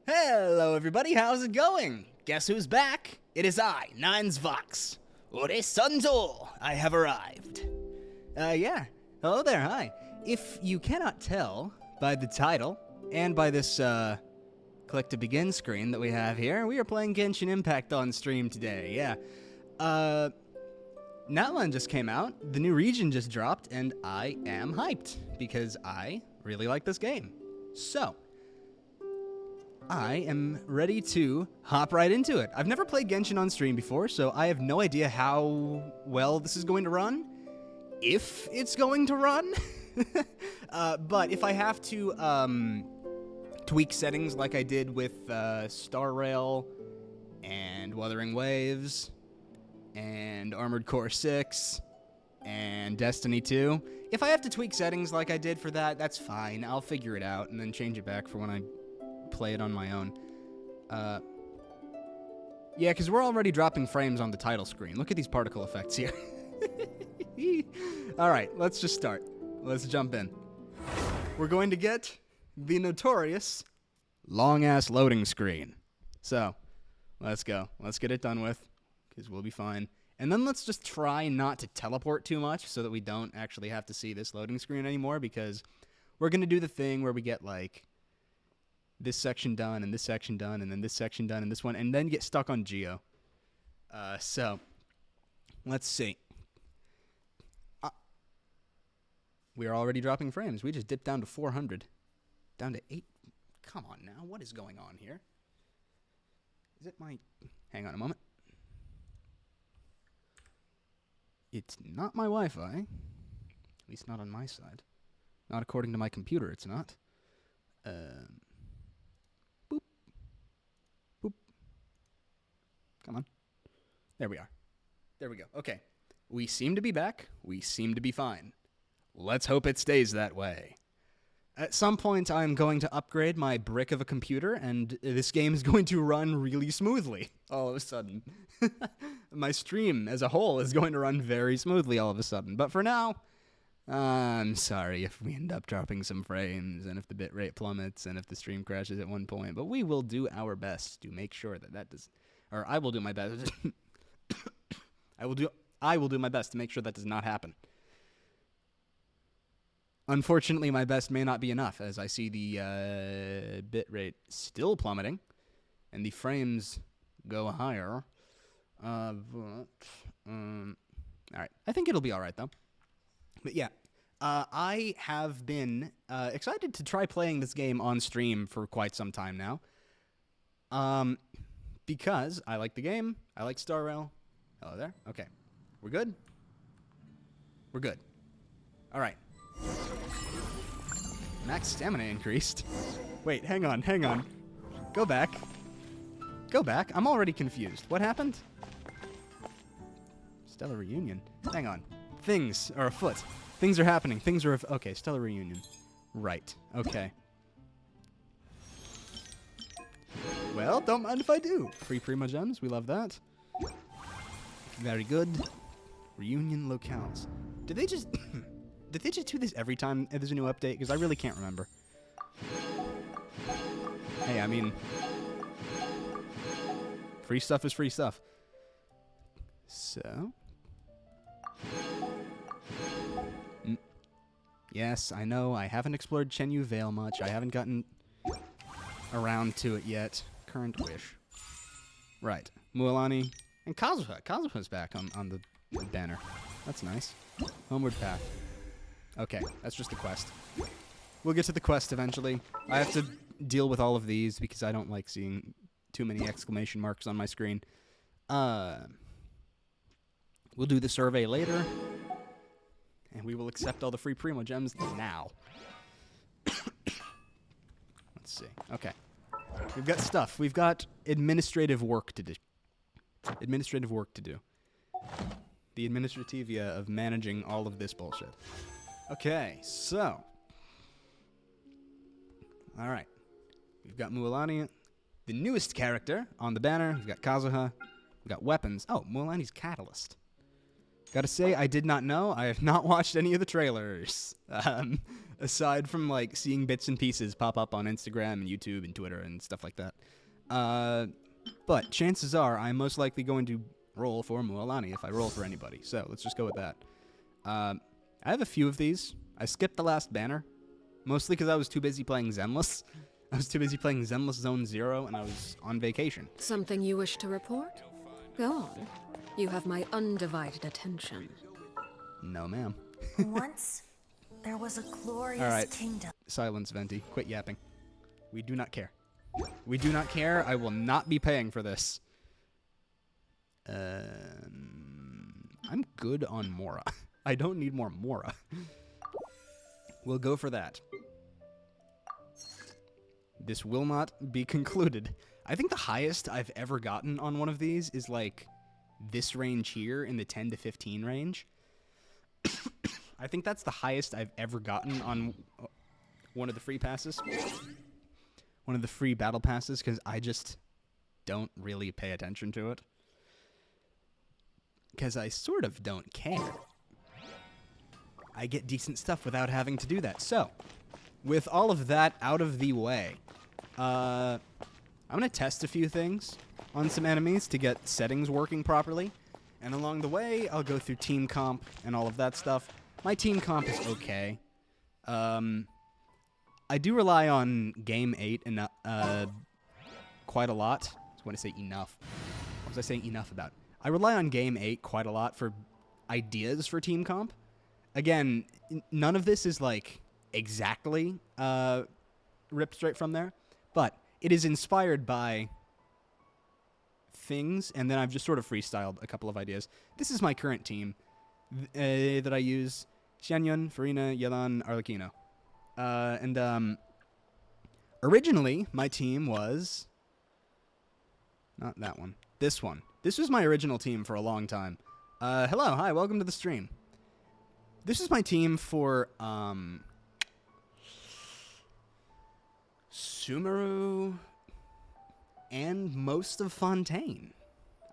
Hello, everybody. How's it going? Guess who's back? It is I, Nines Vox. Ore Sunzo. I have arrived. Yeah. Hello there. Hi. If you cannot tell by the title and by this, click to begin screen that we have here, we are playing Genshin Impact on stream today. Yeah. Natlan just came out, the new region just dropped, and I am hyped because I really like this game. So, I am ready to hop right into it. I've never played Genshin on stream before, so I have no idea how well this is going to run. If it's going to run. But if I have to tweak settings like I did with Star Rail and Wuthering Waves and Armored Core 6 and Destiny 2, if I have to tweak settings like I did for that, that's fine. I'll figure it out and then change it back for when I play it on my own. Yeah, because we're already dropping frames on the title screen. Look at these particle effects here. Alright, let's just start. Let's jump in. We're going to get the notorious long-ass loading screen. So, let's go. Let's get it done with, because we'll be fine. And then let's just try not to teleport too much so that we don't actually have to see this loading screen anymore, because we're going to do the thing where we get, like, this section done, and this section done, and then this section done, and this one, and then get stuck on Geo. So, let's see. We are already dropping frames. We just dipped down to 400. Down to 8. Come on now. What is going on here? Is it my... Hang on a moment. It's not my Wi-Fi. At least not on my side. Not according to my computer, it's not. Boop. Boop. Come on. There we are. There we go. Okay. We seem to be back. We seem to be fine. Let's hope it stays that way. At some point, I'm going to upgrade my brick of a computer, and this game is going to run really smoothly all of a sudden. My stream as a whole is going to run very smoothly all of a sudden. But for now, I'm sorry if we end up dropping some frames, and if the bitrate plummets, and if the stream crashes at one point. But we will do our best to make sure that that does... Or I will do my best. I will do my best to make sure that does not happen. Unfortunately, my best may not be enough, as I see the bitrate still plummeting, and the frames go higher. Alright, I think it'll be alright, though. But yeah, I have been excited to try playing this game on stream for quite some time now. Because I like the game, I like Star Rail. Hello there. Okay, we're good? We're good. Alright. Max stamina increased. Wait, hang on. Go back. I'm already confused. What happened? Stellar Reunion. Hang on. Things are afoot. Things are happening. Okay, Stellar Reunion. Right. Okay. Well, don't mind if I do. Free Primo Gems. We love that. Very good. Reunion locales. Did they just... Did they just do this every time there's a new update? Because I really can't remember. Hey, I mean... Free stuff is free stuff. So... Yes, I know, I haven't explored Chenyu Vale much. I haven't gotten around to it yet. Current wish. Right. Mualani and Kazuha. Kazuha's back on the banner. That's nice. Homeward path. Okay, that's just the quest. We'll get to the quest eventually. I have to deal with all of these because I don't like seeing too many exclamation marks on my screen. We'll do the survey later. And we will accept all the free Primo Gems now. Let's see. Okay. We've got stuff. We've got administrative work to do. The administrativia of managing all of this bullshit. Okay, so. Alright. We've got Mualani, the newest character on the banner. We've got Kazuha. We've got weapons. Oh, Mualani's Catalyst. Gotta say, I did not know. I have not watched any of the trailers. Aside from, like, seeing bits and pieces pop up on Instagram and YouTube and Twitter and stuff like that. But chances are I'm most likely going to roll for Mualani if I roll for anybody. So let's just go with that. I have a few of these. I skipped the last banner, mostly because I was too busy playing Zenless. I was too busy playing Zenless Zone Zero, and I was on vacation. Something you wish to report? Go on. You have my undivided attention. No, ma'am. Once, there was a glorious kingdom. Silence, Venti. Quit yapping. We do not care. We do not care. I will not be paying for this. I'm good on Mora. I don't need more Mora. We'll go for that. This will not be concluded. I think the highest I've ever gotten on one of these is like this range here in the 10 to 15 range. I think that's the highest I've ever gotten on one of the free passes. One of the free battle passes, because I just don't really pay attention to it. Because I sort of don't care. I get decent stuff without having to do that. So, with all of that out of the way, I'm going to test a few things on some enemies to get settings working properly. And along the way, I'll go through team comp and all of that stuff. My team comp is okay. I do rely on Game 8 quite a lot. I was going to say enough. What was I saying enough about? I rely on Game 8 quite a lot for ideas for team comp. Again, none of this is like exactly ripped straight from there, but it is inspired by things, and then I've just sort of freestyled a couple of ideas. This is my current team that I use: Xianyun, Farina, Yelan, Arlecchino. Originally, my team was not that one. This one. This was my original team for a long time. Hello, hi, welcome to the stream. This is my team for Sumeru and most of Fontaine,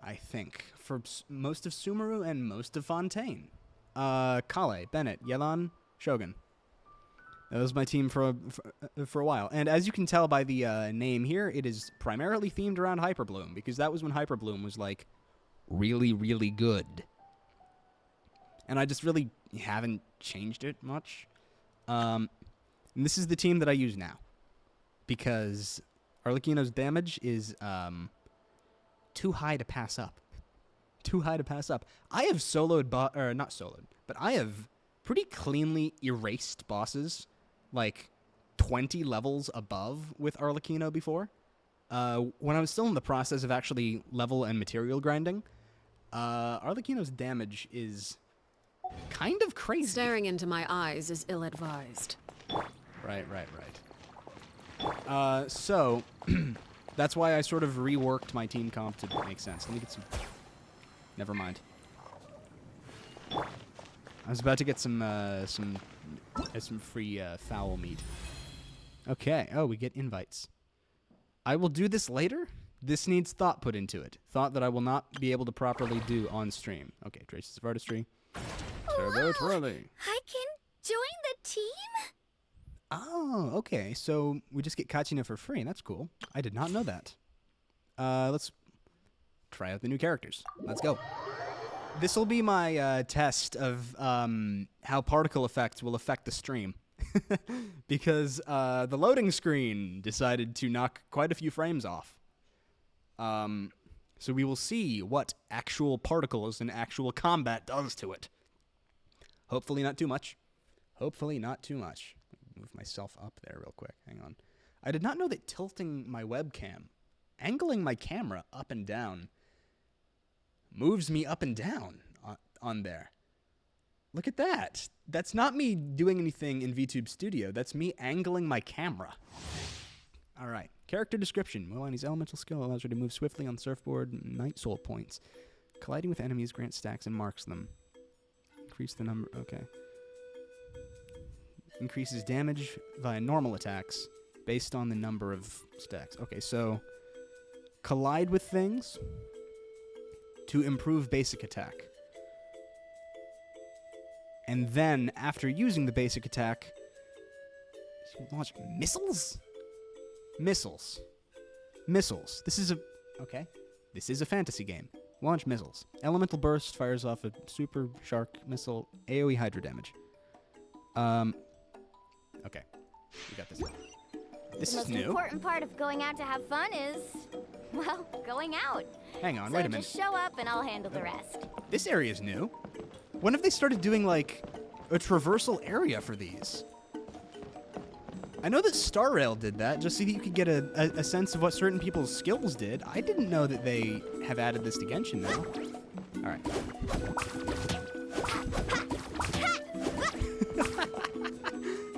I think. For most of Sumeru and most of Fontaine. Kale, Bennett, Yelan, Shogun. That was my team for a while. And as you can tell by the name here, it is primarily themed around Hyperbloom, because that was when Hyperbloom was, like, really, really good. And I just really haven't changed it much. And this is the team that I use now, because Arlecchino's damage is too high to pass up. Too high to pass up. I have soloed, or not soloed, but I have pretty cleanly erased bosses, like 20 levels above with Arlecchino before. When I was still in the process of actually level and material grinding, Arlecchino's damage is kind of crazy. Staring into my eyes is ill-advised. Right. So, that's why I sort of reworked my team comp to make sense. Let me get some... Never mind. I was about to get some free fowl meat. Okay. Oh, we get invites. I will do this later. This needs thought put into it. Thought that I will not be able to properly do on stream. Okay, Traces of Artistry. Turbo Twirly. I can join the team? Oh, okay. So we just get Kachina for free. That's cool. I did not know that. Let's try out the new characters. Let's go. This will be my test of how particle effects will affect the stream. Because the loading screen decided to knock quite a few frames off. So we will see what actual particles and actual combat does to it. Hopefully not too much. Hopefully not too much. Move myself up there real quick. Hang on. I did not know that tilting my webcam, angling my camera up and down, moves me up and down on there. Look at that. That's not me doing anything in VTube Studio. That's me angling my camera. All right. Character description. Mualani's elemental skill allows her to move swiftly on surfboard. Night soul points. Colliding with enemies grants stacks and marks them. Increase the number. Okay. Increases damage via normal attacks based on the number of stacks. Okay, so collide with things to improve basic attack. And then, after using the basic attack, launch missiles? Missiles. Missiles. This is a... Okay. This is a fantasy game. Launch missiles. Elemental Burst fires off a Super Shark Missile AoE Hydro damage. Okay. We got this. This is new. The most important part of going out to have fun is, well, going out. Hang on, So wait a minute. just show up and I'll handle the rest. This area is new. When have they started doing, like, a traversal area for these? I know that Star Rail did that, just so that you could get a sense of what certain people's skills did. I didn't know that they have added this to Genshin now. Alright.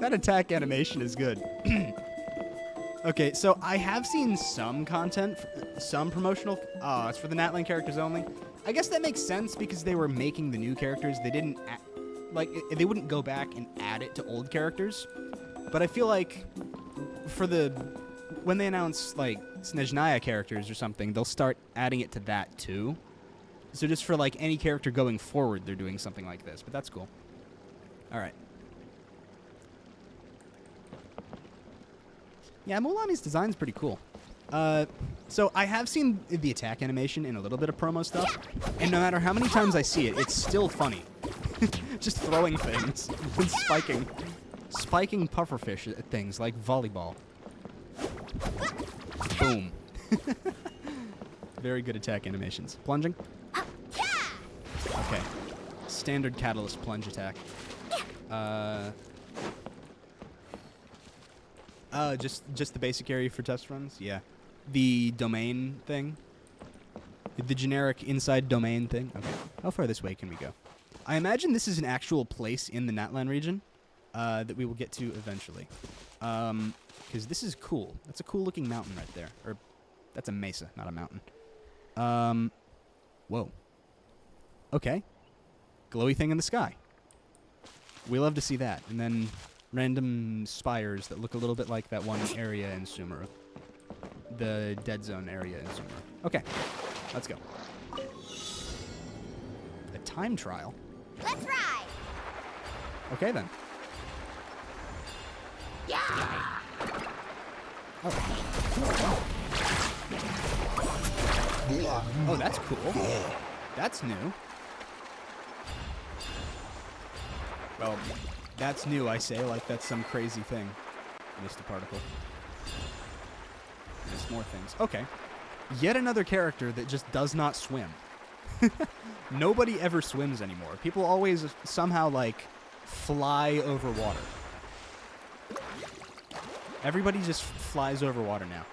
That attack animation is good. Okay, so I have seen some content, some promotional... it's for the Natlan characters only. I guess that makes sense because they were making the new characters. They didn't... they wouldn't go back and add it to old characters. But I feel like for the... When they announce, like, Snezhnaya characters or something, they'll start adding it to that, too. So just for, like, any character going forward, they're doing something like this. But that's cool. Alright. Yeah, Mualani's design's pretty cool. So I have seen the attack animation in a little bit of promo stuff, and no matter how many times I see it, it's still funny. Just throwing things and spiking pufferfish at things like volleyball. Boom. Very good attack animations. Plunging? Okay. Standard catalyst plunge attack. Just the basic area for test runs? Yeah. The domain thing? The generic inside domain thing? Okay. How far this way can we go? I imagine this is an actual place in the Natlan region that we will get to eventually. Because this is cool. That's a cool looking mountain right there. Or, that's a mesa, not a mountain. Whoa. Okay. Glowy thing in the sky. We love to see that. And then random spires that look a little bit like that one area in Sumeru. The dead zone area in Sumeru. Okay. Let's go. A time trial? Let's ride! Okay, then. Yeah! Oh, that's cool. That's new. Well, that's new, I say, like that's some crazy thing. Missed a particle. Missed more things. Okay. Yet another character that just does not swim. Nobody ever swims anymore. People always somehow, like, fly over water. Everybody just flies over water now.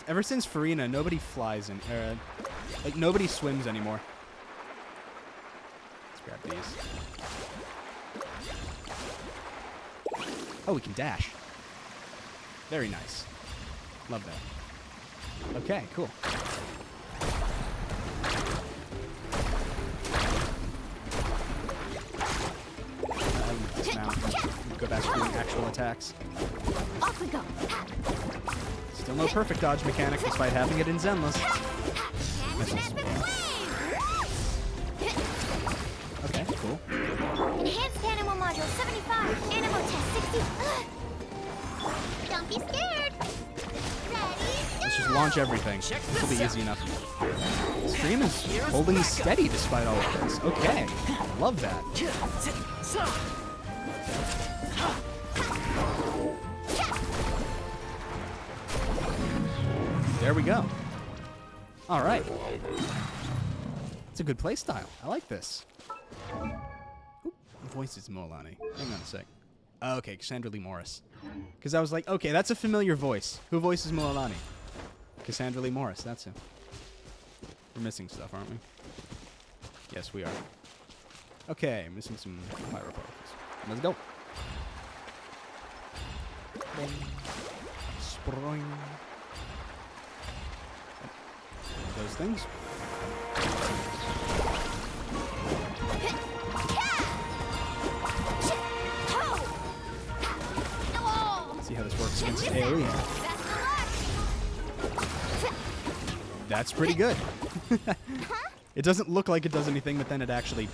Ever since Farina, nobody flies in... like, nobody swims anymore. Let's grab these. Oh, we can dash. Very nice. Love that. Okay, cool. Dismount. Go back to doing actual attacks. Off we go! Still no perfect dodge mechanic despite having it in Zenless. Okay, cool. Enhanced Animal Module 75, Animal Test 60. Don't be scared! Ready, Let's just launch everything. This will be easy enough. The stream is holding steady despite all of this. Okay, love that. There we go. All right. It's a good play style. I like this. Oop, voice is Mualani. Hang on a sec. Okay, Cassandra Lee Morris. Because I was like, okay, that's a familiar voice. Who voices Mualani? Cassandra Lee Morris, that's him. We're missing stuff, aren't we? Yes, we are. Okay, missing some pyro particles. Let's go. Spring. Those things. See how this works against AoE. That's pretty good. It doesn't look like it does anything, but then it actually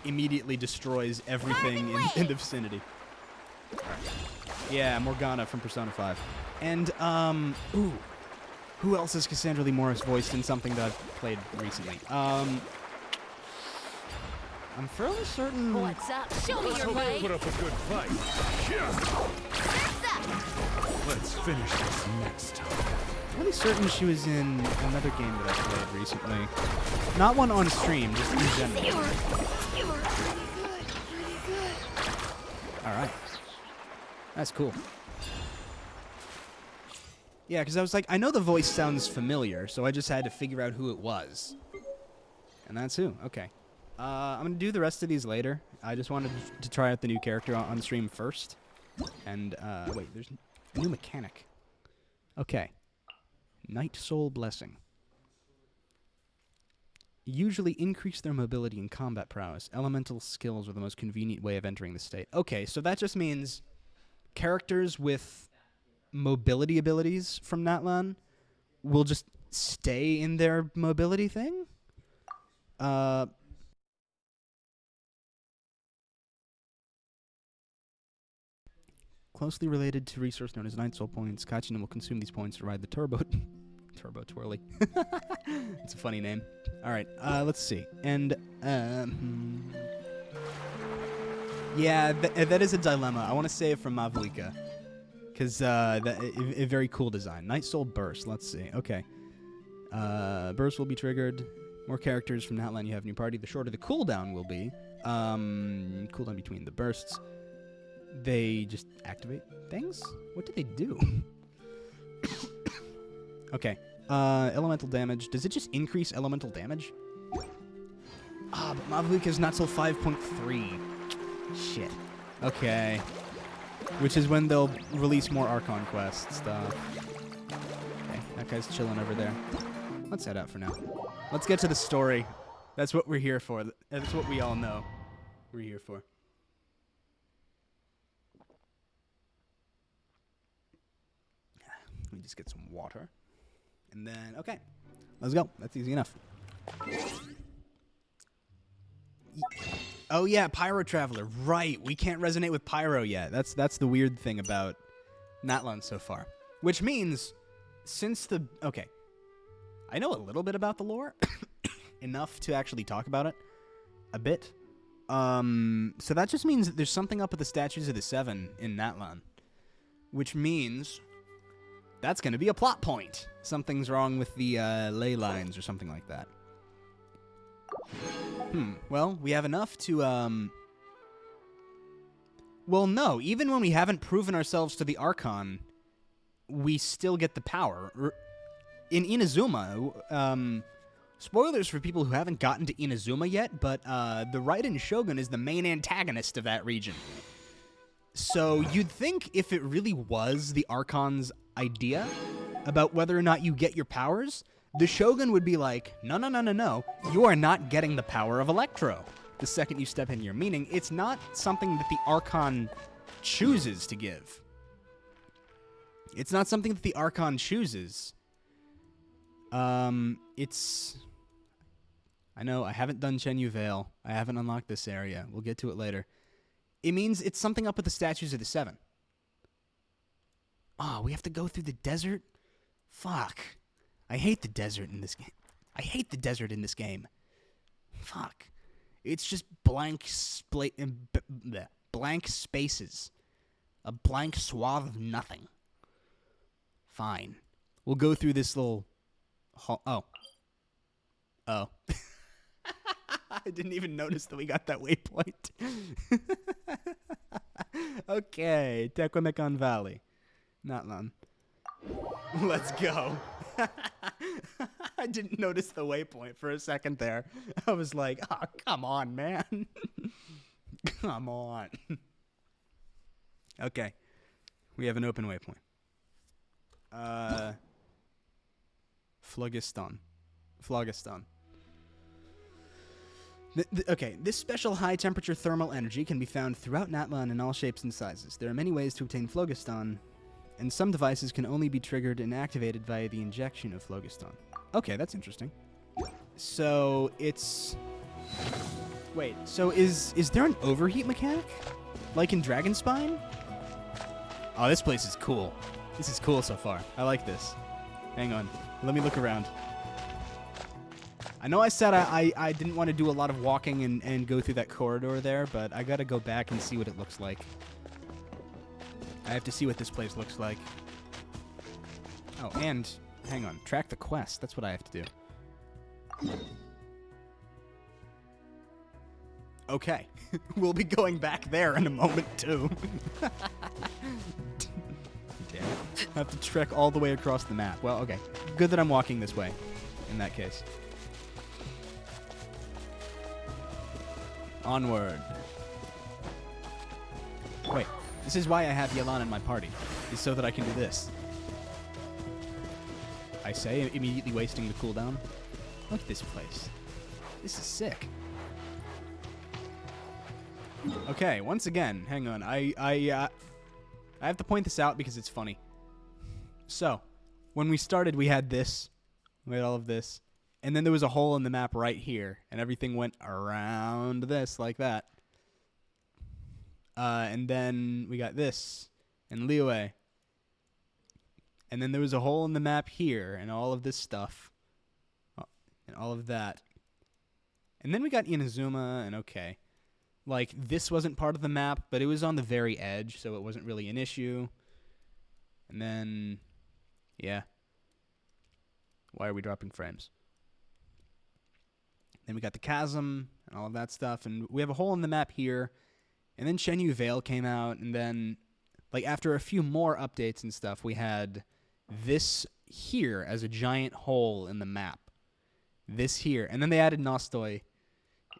immediately destroys everything in the vicinity. Yeah, Morgana from Persona 5. And, ooh. Who else is Cassandra Lee Morris voiced in something that I've played recently? I'm fairly certain... What's up? Show me your way. Put up a good fight. Let's finish this next time. I'm really certain she was in another game that I played recently. Not one on stream, just in general. You were pretty good. Alright. That's cool. Yeah, because I was like, I know the voice sounds familiar, so I just had to figure out who it was. And that's who. Okay. I'm going to do the rest of these later. I just wanted to try out the new character on stream first. And, wait, there's a new mechanic. Okay. Night Soul Blessing. Usually increase their mobility and combat prowess. Elemental skills are the most convenient way of entering the state. Okay, so that just means characters with mobility abilities from Natlan will just stay in their mobility thing? Closely related to resource known as Night Soul points, Kachina will consume these points to ride the Turbo Twirly. It's a funny name. Alright, let's see. And, yeah, that is a dilemma. I want to say it from Mavlika. Because a very cool design. Night Soul Burst. Let's see. Okay. Burst will be triggered. More characters from Natlan you have in your party. The shorter the cooldown will be. Cooldown between the bursts. They just activate things? What do they do? Okay. Elemental damage. Does it just increase elemental damage? Ah, but Mavlika's not till 5.3. Shit. Okay. Which is when they'll release more Archon Quest stuff. Okay, that guy's chilling over there. Let's head out for now. Let's get to the story. That's what we're here for. That's what we all know we're here for. Let me just get some water. And then, okay. Let's go. That's easy enough. Oh yeah, Pyro Traveler. Right, we can't resonate with Pyro yet. That's the weird thing about Natlan so far. Which means, since the... Okay. I know a little bit about the lore. Enough to actually talk about it. A bit. So that just means that there's something up with the Statues of the Seven in Natlan. Which means... That's going to be a plot point. Something's wrong with the ley lines or something like that. Well, we have enough to, Well, no. Even when we haven't proven ourselves to the Archon, we still get the power. In Inazuma, spoilers for people who haven't gotten to Inazuma yet, but the Raiden Shogun is the main antagonist of that region. So you'd think if it really was the Archon's idea about whether or not you get your powers, the Shogun would be like, no, you are not getting the power of Electro the second you step in here. Meaning, it's not something that the Archon chooses to give. It's not something that the Archon chooses. It's... I know, I haven't done Chenyu Vale. I haven't unlocked this area. We'll get to it later. It means it's something up with the Statues of the Seven. Oh, we have to go through the desert? Fuck. I hate the desert in this game. I hate the desert in this game. Fuck. It's just blank spaces. A blank swath of nothing. Fine. We'll go through this little... Oh. I didn't even notice that we got that waypoint. Okay, Tequemecon Valley. Natlan. Let's go. I didn't notice the waypoint for a second there. I was like, oh, come on, man. Come on. Okay. We have an open waypoint. Phlogiston. Okay, this special high-temperature thermal energy can be found throughout Natlan in all shapes and sizes. There are many ways to obtain Phlogiston, and some devices can only be triggered and activated via the injection of Phlogiston. Okay, that's interesting. So, it's... Wait, so is there an overheat mechanic? Like in Dragon Spine? Oh, this place is cool. This is cool so far. I like this. Hang on. Let me look around. I know I said I didn't want to do a lot of walking and go through that corridor there, but I gotta go back and see what it looks like. I have to see what this place looks like. Oh, and hang on. Track the quest. That's what I have to do. Okay. We'll be going back there in a moment, too. Damn it. I have to trek all the way across the map. Well, okay. Good that I'm walking this way, in that case. Onward. Wait. This is why I have Yelan in my party. Is so that I can do this. I say, immediately wasting the cooldown. Look at this place. This is sick. Okay, once again, hang on. I have to point this out because it's funny. So, when we started, we had this. We had all of this. And then there was a hole in the map right here. And everything went around this, like that. And then we got this. And Liyue. And then there was a hole in the map here. And all of this stuff. And all of that. And then we got Inazuma. And okay. Like, this wasn't part of the map, but it was on the very edge, so it wasn't really an issue. And then, yeah. Why are we dropping frames? Then we got the chasm and all of that stuff, and we have a hole in the map here. And then Shenyu Vale came out, and then, like, after a few more updates and stuff, we had this here as a giant hole in the map. This here. And then they added Nostoi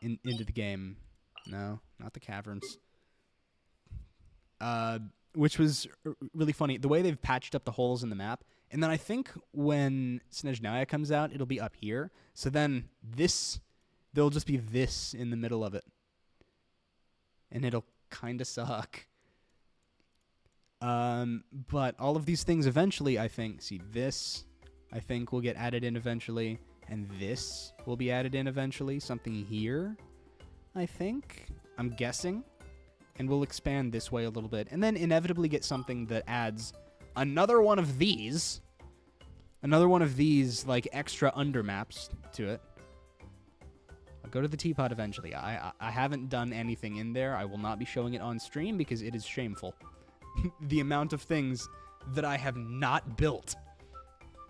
into the game. No, not the caverns. Which was really funny. The way they've patched up the holes in the map. And then I think when Snezhnaya comes out, it'll be up here. So then this, there'll just be this in the middle of it. And it'll kind of suck. But all of these things eventually, I think, see this, I think will get added in eventually. And this will be added in eventually. Something here. I think. I'm guessing. And we'll expand this way a little bit. And then inevitably get something that adds another one of these. Another one of these, like, extra undermaps to it. I'll go to the teapot eventually. I haven't done anything in there. I will not be showing it on stream because it is shameful. The amount of things that I have not built.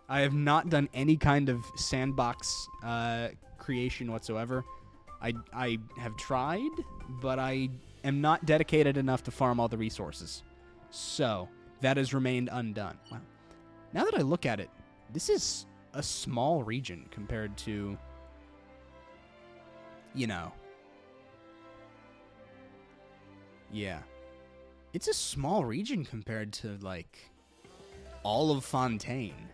I have not done any kind of sandbox creation whatsoever. I have tried, but I am not dedicated enough to farm all the resources. So, that has remained undone. Wow. Now that I look at it, this is a small region compared to, you know. Yeah. It's a small region compared to, like, all of Fontaine.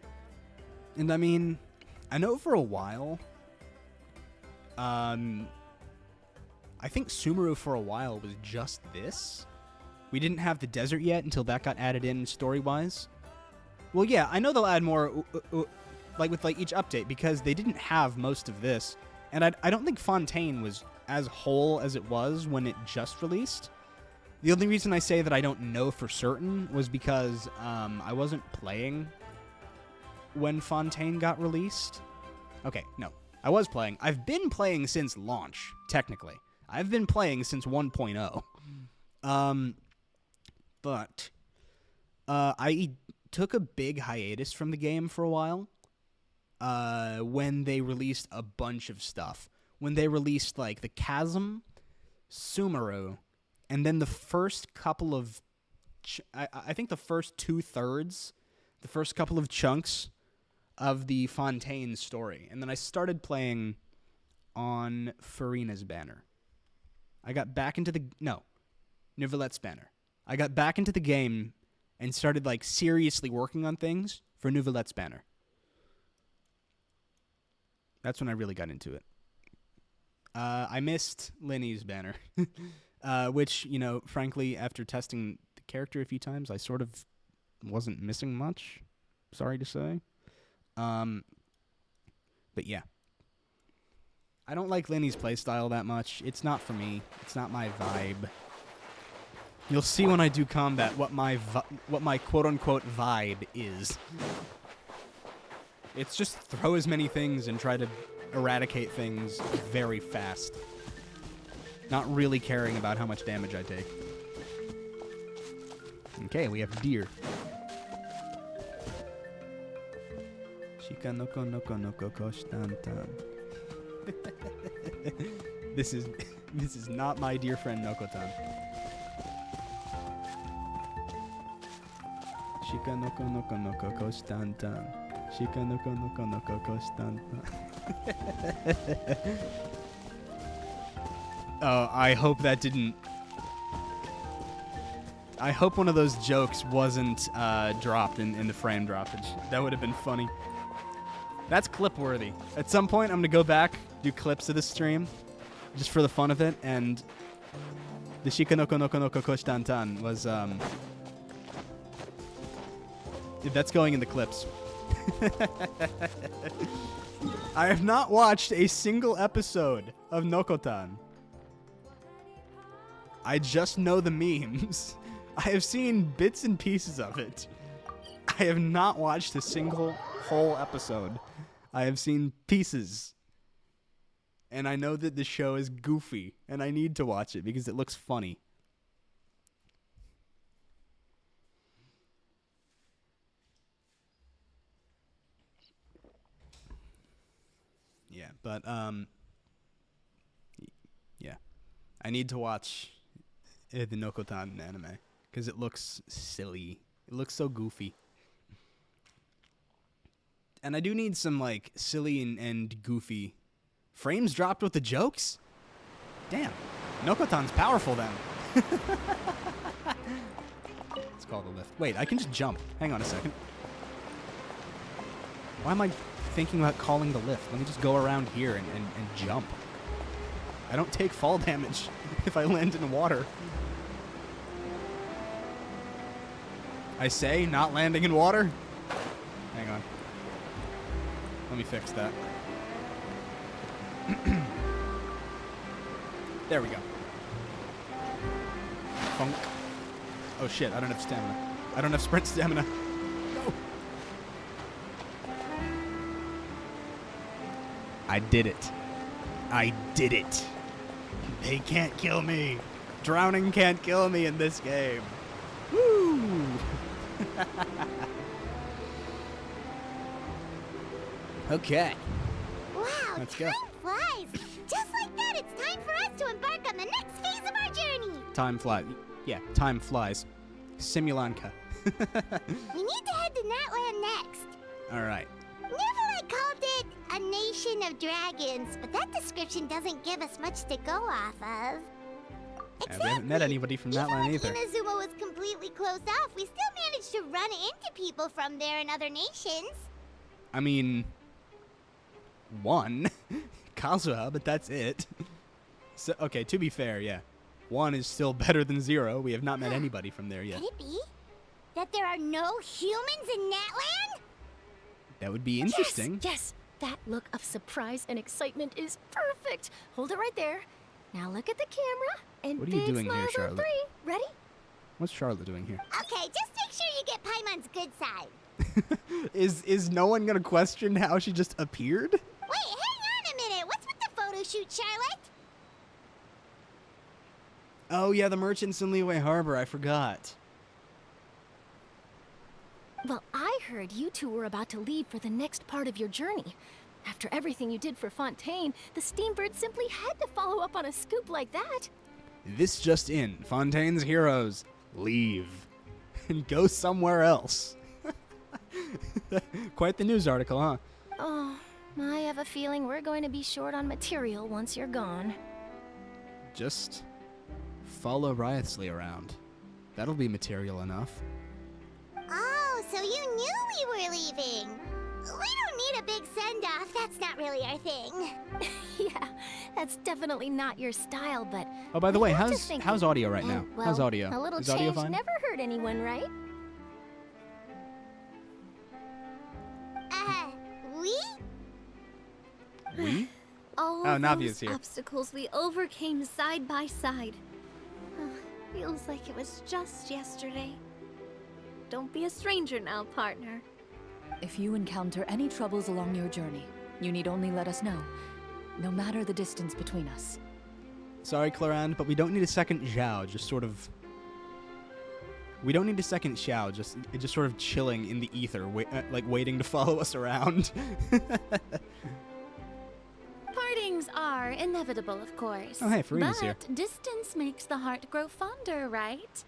And I mean, I know for a while, I think Sumeru for a while was just this. We didn't have the desert yet until that got added in story-wise. Well, yeah, I know they'll add more, like with like each update, because they didn't have most of this. And I don't think Fontaine was as whole as it was when it just released. The only reason I say that I don't know for certain was because I wasn't playing when Fontaine got released. Okay, no. I was playing. I've been playing since launch, technically. I've been playing since 1.0. But I took a big hiatus from the game for a while when they released a bunch of stuff. When they released, like, the Chasm, Sumeru, and then the first couple of... I think the first 2/3, the first couple of chunks of the Fontaine story. And then I started playing on Farina's banner. I got back into the... No. Nouvelette's banner. I got back into the game and started, like, seriously working on things for Nouvelette's banner. That's when I really got into it. I missed Linny's banner. Which, you know, frankly, after testing the character a few times, I sort of wasn't missing much. Sorry to say. But yeah. I don't like Linny's playstyle that much. It's not for me. It's not my vibe. You'll see when I do combat what my quote-unquote vibe is. It's just throw as many things and try to eradicate things very fast. Not really caring about how much damage I take. Okay, we have deer. Shika noko noko noko koshtantan. This is not my dear friend Nokotan. Shika noko noko noko koshtantan. Shika noko noko noko koshtantan. Oh, I hope that didn't. I hope one of those jokes wasn't dropped in the frame droppage. That would have been funny. That's clip worthy. At some point, I'm gonna go back, do clips of this stream, just for the fun of it, and the Shika noko noko noko koshtantan was that's going in the clips. I have not watched a single episode of Nokotan. I just know the memes. I have seen bits and pieces of it. I have not watched a single whole episode. I have seen pieces. And I know that the show is goofy, and I need to watch it because it looks funny. Yeah, but yeah. I need to watch the Nokotan anime because it looks silly. It looks so goofy. And I do need some like silly and goofy frames dropped with the jokes. Damn, Nokotan's powerful then. It's called a lift. Wait, I can just jump. Hang on a second. Why am I thinking about calling the lift? Let me just go around here and jump. I don't take fall damage if I land in water. I say not landing in water? Hang on. Let me fix that. There we go. Funk. Oh shit, I don't have stamina. I don't have sprint stamina. No. I did it. I did it. They can't kill me. Drowning can't kill me in this game. Woo! Okay. Wow, Let's time go. flies. Just like that, it's time for us to embark on the next phase of our journey. Time flies. Yeah, time flies. Simulanka. We need to head to Natlan next. All right. Neverland called it a nation of dragons, but that description doesn't give us much to go off of. Yeah, we haven't met anybody from Natlan either. Even when Inazuma was completely closed off, we still managed to run into people from there in other nations. I mean, one. Kazuha, but that's it. So, okay, to be fair, yeah. 1 is still better than 0. We have not met anybody from there yet. Could it be that there are no humans in Natlan? That would be interesting. Yes, that look of surprise and excitement is perfect. Hold it right there. Now look at the camera and What are you big doing here, smiles on Charlotte? 3. Ready? What's Charlotte doing here? Okay, just make sure you get Paimon's good side. Is no one gonna question how she just appeared? Wait, hang on a minute. What's with the photo shoot, Charlotte? Oh yeah, the merchants in Liyue Harbor. I forgot. Well, I heard you two were about to leave for the next part of your journey. After everything you did for Fontaine, the Steambird simply had to follow up on a scoop like that. This just in: Fontaine's heroes leave and go somewhere else. Quite the news article, huh? Oh, I have a feeling we're going to be short on material once you're gone. Just follow Wriothesley around. That'll be material enough. Oh, so you knew we were leaving. We don't need a big send-off. That's not really our thing. Yeah, that's definitely not your style, but... Oh, by the way, I got to thinking- how's audio right now? Well, How's audio? A little Is audio change fine? never hurt anyone, right? We? We? Oh, Oh, Navia's those here. obstacles we overcame side by side. Feels like it was just yesterday. Don't be a stranger now, partner. If you encounter any troubles along your journey, you need only let us know, no matter the distance between us. Sorry, Clorand, but we don't need a second Xiao, just sort of... We don't need a second Xiao, just sort of chilling in the ether, like waiting to follow us around. Partings are inevitable, of course. Oh, hey, Farina's here. But distance makes the heart grow fonder, right?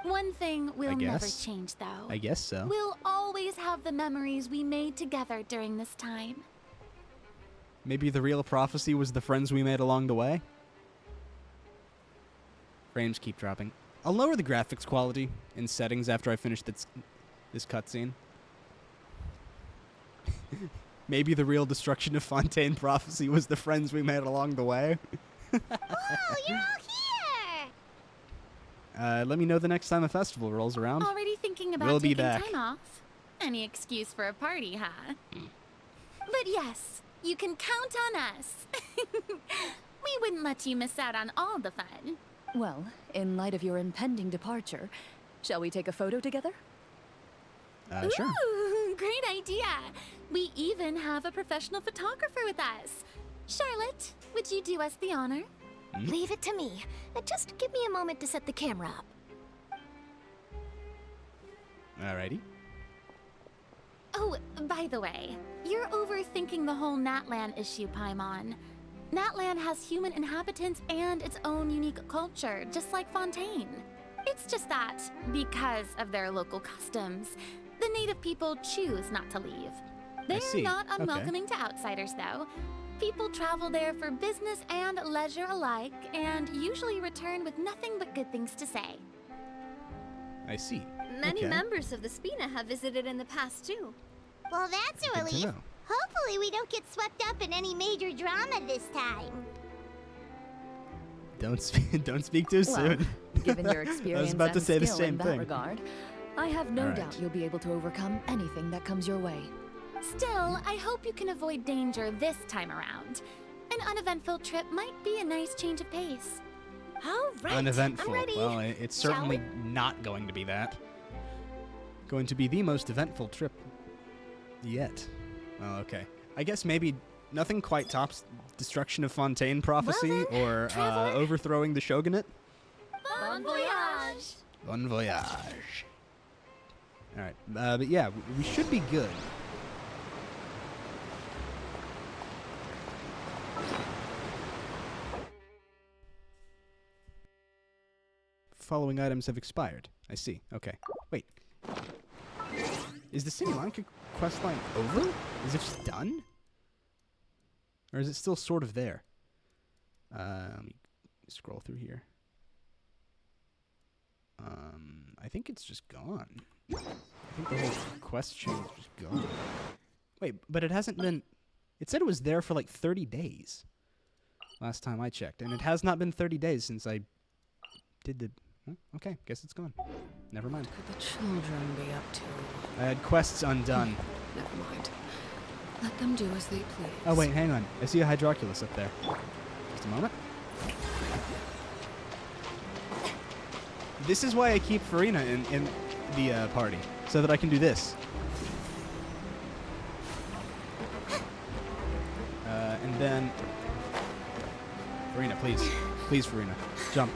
One thing will never change, though. I guess so. We'll always have the memories we made together during this time. Maybe the real prophecy was the friends we made along the way? Frames keep dropping. I'll lower the graphics quality in settings after I finish this cutscene. Maybe the real destruction of Fontaine prophecy was the friends we made along the way. Whoa, you're all here! Let me know the next time a festival rolls around. Already thinking about We'll be taking back. time off? Any excuse for a party, huh? But yes, you can count on us. We wouldn't let you miss out on all the fun. Well, in light of your impending departure, shall we take a photo together? Sure. Ooh, great idea. We even have a professional photographer with us. Charlotte, would you do us the honor? Leave it to me. Just give me a moment to set the camera up. Alrighty. Oh, by the way, you're overthinking the whole Natlan issue, Paimon. Natlan has human inhabitants and its own unique culture, just like Fontaine. It's just that, because of their local customs, the native people choose not to leave. They're not unwelcoming to outsiders, though. People travel there for business and leisure alike, and usually return with nothing but good things to say. I see. Many members of the Spina have visited in the past, too. Well, that's a Good to relief. know. Hopefully we don't get swept up in any major drama this time. Don't speak too soon. Given your experience I was about to and say the skill same in that thing. regard, I have no All right. doubt you'll be able to overcome anything that comes your way. Still, I hope you can avoid danger this time around. An uneventful trip might be a nice change of pace. All right, Uneventful. I'm ready. Well, it's Shall certainly not going to be that. Going to be the most eventful trip yet. Oh, okay. I guess maybe nothing quite tops destruction of Fontaine prophecy or overthrowing the shogunate. Bon voyage! Bon voyage. All right, but yeah, we should be good. Following items have expired. I see. Okay. Wait. Is the Sri Lanka quest line over? Is it just done? Or is it still sort of there? Let me scroll through here. I think it's just gone. I think the whole quest chain is just gone. Wait, but it hasn't been... It said it was there for like 30 days. Last time I checked. And it has not been 30 days since I did the... Okay, guess it's gone. Never mind. Could the children be up to? I had quests undone. Never mind. Let them do as they please. Oh, wait, hang on. I see a Hydroculus up there. Just a moment. This is why I keep Farina in the party, so that I can do this. And then... Farina, please. Please, Farina. Jump.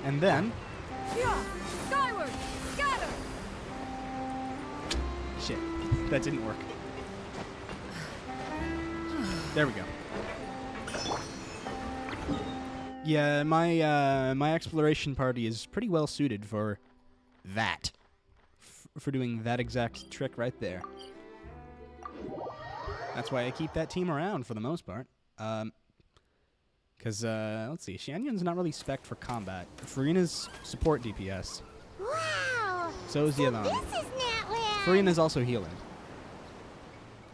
And then... Yeah, skyward, scatter. Shit. That didn't work. There we go. Yeah, my exploration party is pretty well suited for that. For doing that exact trick right there. That's why I keep that team around for the most part. Because, let's see, Shanyun's not really spec'd for combat. Farina's support DPS. Wow! So is Yelan. This is Natlan! Farina's also healing.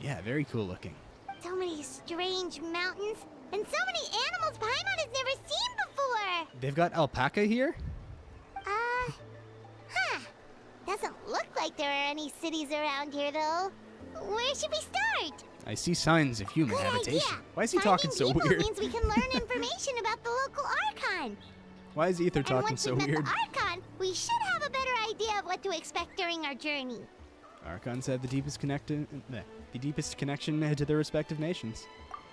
Yeah, very cool looking. So many strange mountains, and so many animals Paimon has never seen before! They've got alpaca here? Doesn't look like there are any cities around here, though. Where should we start? I see signs of human Good habitation. idea. Why is he Finding talking so people weird? means we can learn information about the local Archon. Why is Ether And talking once so we've weird? met the Archon, we should have a better idea of what to expect during our journey. Archons have the deepest connection to their respective nations.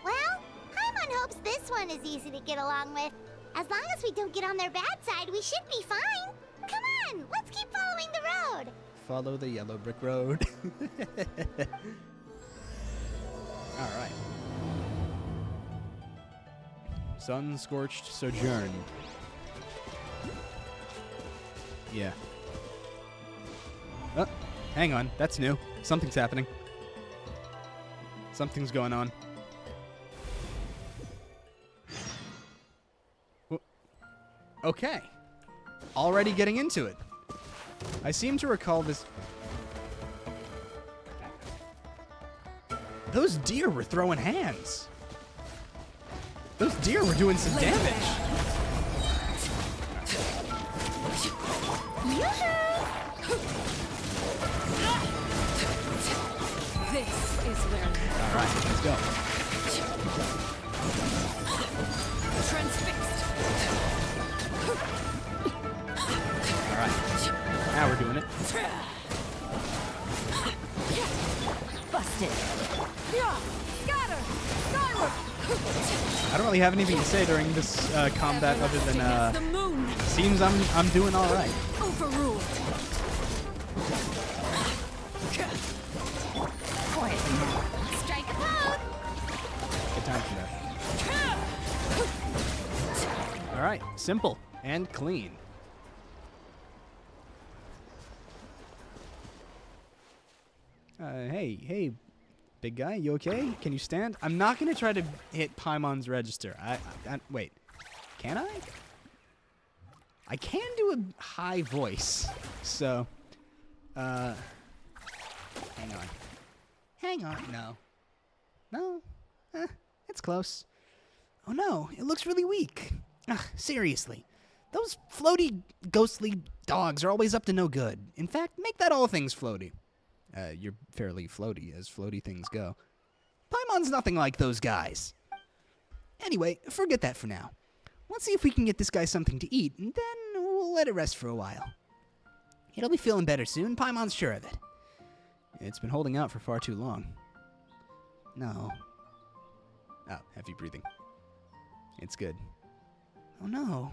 Well, Paimon hopes this one is easy to get along with. As long as we don't get on their bad side, we should be fine. Come on, let's keep following the road. Follow the yellow brick road. All right. Sun-scorched sojourn. Yeah. Oh, hang on. That's new. Something's happening. Something's going on. Okay. Already getting into it. I seem to recall this. Those deer were throwing hands. Those deer were doing some damage. This is where All right, let's go. transfixed. All right. Now we're doing it. Busted. Scatter. Skyward. I don't really have anything to say during this combat other than The moon. seems I'm doing all right. Overruled. Strike a pose. Good time for that. All right, simple and clean. Hey, big guy, you okay? Can you stand? I'm not gonna try to hit Paimon's register. Wait, can I? I can do a high voice, so, hang on, no, it's close. Oh no, it looks really weak. Ugh, seriously, those floaty, ghostly dogs are always up to no good. In fact, make that all things floaty. You're fairly floaty, as floaty things go. Paimon's nothing like those guys. Anyway, forget that for now. Let's see if we can get this guy something to eat, and then we'll let it rest for a while. It'll be feeling better soon, Paimon's sure of it. It's been holding out for far too long. No. Oh, heavy breathing. It's good. Oh no,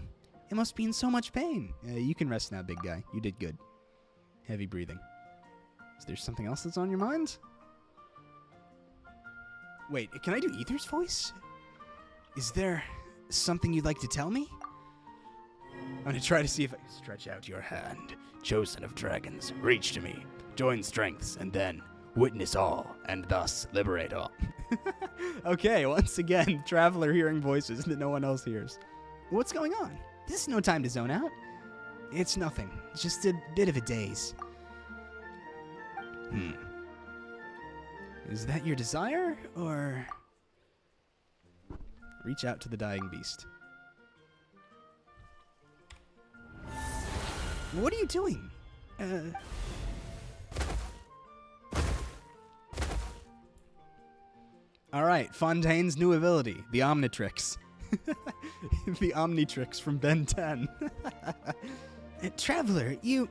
it must be in so much pain. You can rest now, big guy. You did good. Heavy breathing. Is there something else that's on your mind? Wait, can I do Ether's voice? Is there something you'd like to tell me? I'm gonna try to see if I can stretch out your hand. Chosen of dragons, reach to me. Join strengths, and then witness all, and thus liberate all. Okay, once again, traveler hearing voices that no one else hears. What's going on? This is no time to zone out. It's nothing. Just a bit of a daze. Is that your desire, or... Reach out to the dying beast. What are you doing? Alright, Fontaine's new ability, the Omnitrix. The Omnitrix from Ben 10. Traveler, you...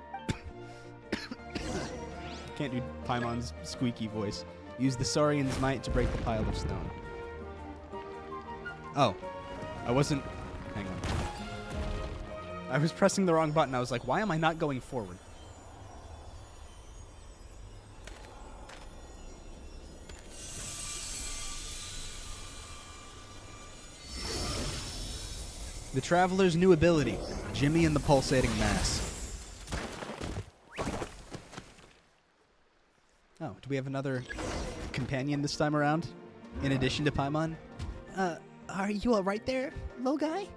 Can't do Paimon's squeaky voice. Use the Saurian's might to break the pile of stone. Oh. I wasn't... Hang on. I was pressing the wrong button. I was like, why am I not going forward? The Traveler's new ability, Jimmy and the Pulsating Mass. Oh, do we have another companion this time around? In addition to Paimon? Are you alright there, little guy?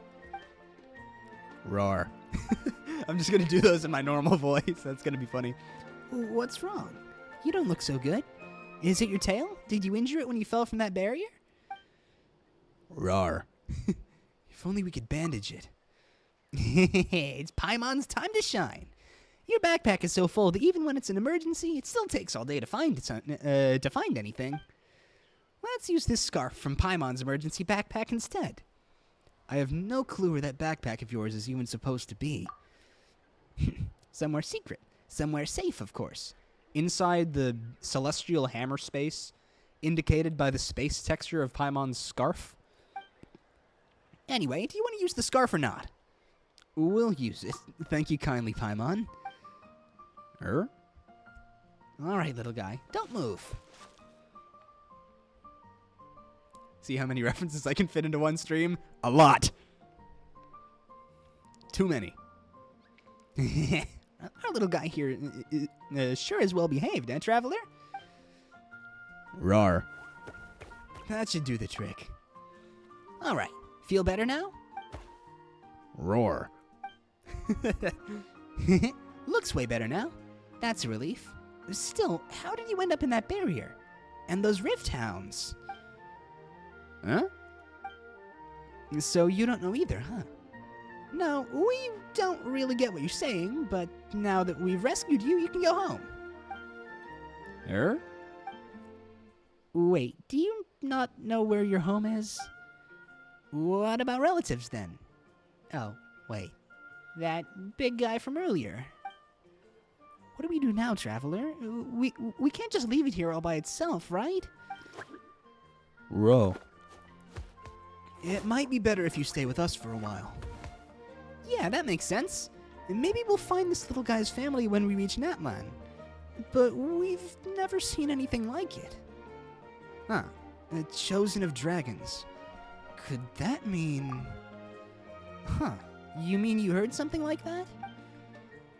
Roar. I'm just gonna do those in my normal voice. That's gonna be funny. What's wrong? You don't look so good. Is it your tail? Did you injure it when you fell from that barrier? Roar. If only we could bandage it. It's Paimon's time to shine. Your backpack is so full that even when it's an emergency, it still takes all day to find anything. Let's use this scarf from Paimon's emergency backpack instead. I have no clue where that backpack of yours is even supposed to be. Somewhere secret. Somewhere safe, of course. Inside the celestial hammer space, indicated by the space texture of Paimon's scarf. Anyway, do you want to use the scarf or not? We'll use it. Thank you kindly, Paimon. All right, little guy. Don't move. See how many references I can fit into one stream? A lot. Too many. Our little guy here sure is well behaved, eh, traveler? Rawr. That should do the trick. All right. Feel better now? Roar. Looks way better now. That's a relief. Still, how did you end up in that barrier? And those rift hounds? Huh? So you don't know either, huh? No, we don't really get what you're saying, but now that we've rescued you, you can go home. Wait, do you not know where your home is? What about relatives, then? Oh, wait. That big guy from earlier. What do we do now, traveler? We can't just leave it here all by itself, right? Row. It might be better if you stay with us for a while. Yeah, that makes sense. Maybe we'll find this little guy's family when we reach Natlan. But we've never seen anything like it. Huh. A chosen of dragons. Could that mean... Huh. You mean you heard something like that?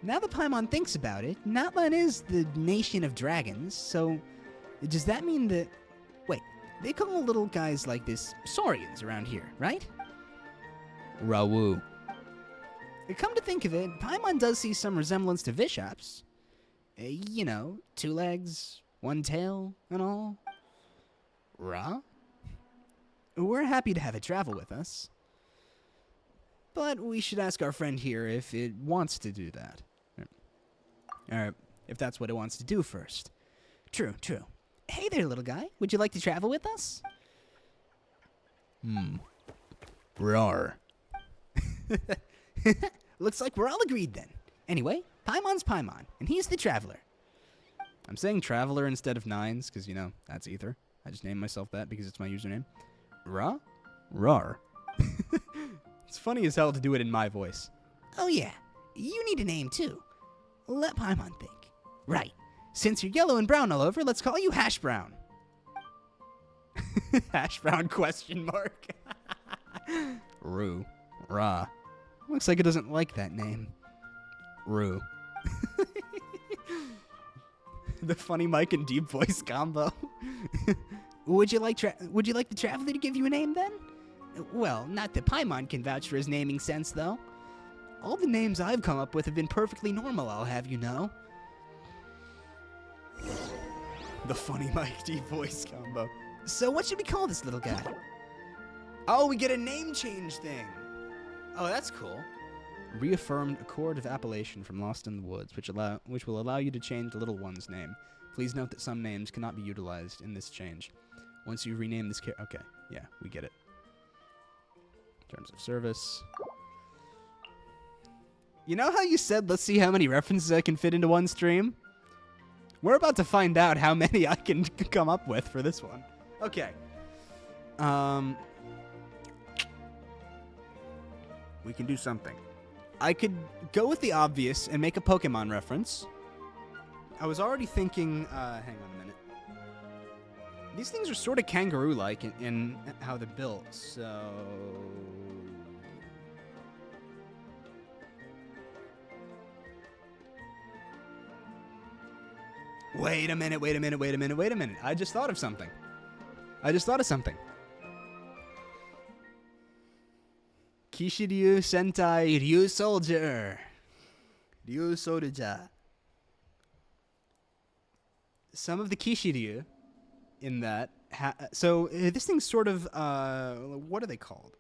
Now that Paimon thinks about it, Natlan is the nation of dragons, so... Does that mean that... Wait, they call little guys like this Saurians around here, right? Rawu. Come to think of it, Paimon does see some resemblance to Vishaps. You know, 2 legs, 1 tail, and all. Ra? We're happy to have it travel with us. But we should ask our friend here if it wants to do that. Or if that's what it wants to do first. True. Hey there, little guy. Would you like to travel with us? Rawr. Looks like we're all agreed then. Anyway, Paimon's Paimon, and he's the traveler. I'm saying traveler instead of nines, because, you know, that's Ether. I just named myself that because it's my username. Ra? Rawr. It's funny as hell to do it in my voice. Oh yeah, you need a name too. Let Paimon think. Right. Since you're yellow and brown all over, let's call you Hash Brown. Hash Brown question mark. Rue. Ra. Looks like it doesn't like that name. Rue. The funny mic and deep voice combo. Would you like the traveler to give you a name then? Well, not that Paimon can vouch for his naming sense, though. All the names I've come up with have been perfectly normal, I'll have you know. The funny mic deep voice combo. So what should we call this little guy? Oh, we get a name change thing. Oh, that's cool. Reaffirmed Accord of Appellation from Lost in the Woods, which will allow you to change the little one's name. Please note that some names cannot be utilized in this change. Once you rename this character... Okay, yeah, we get it. Terms of service. You know how you said, let's see how many references I can fit into one stream? We're about to find out how many I can come up with for this one. Okay. We can do something. I could go with the obvious and make a Pokemon reference. I was already thinking, hang on a minute. These things are sort of kangaroo-like in how they're built, so... Wait a minute. I just thought of something. Kishiryu Sentai Ryusoulger. Ryusoulger. Some of the Kishiryu in that... this thing's sort of... what are they called?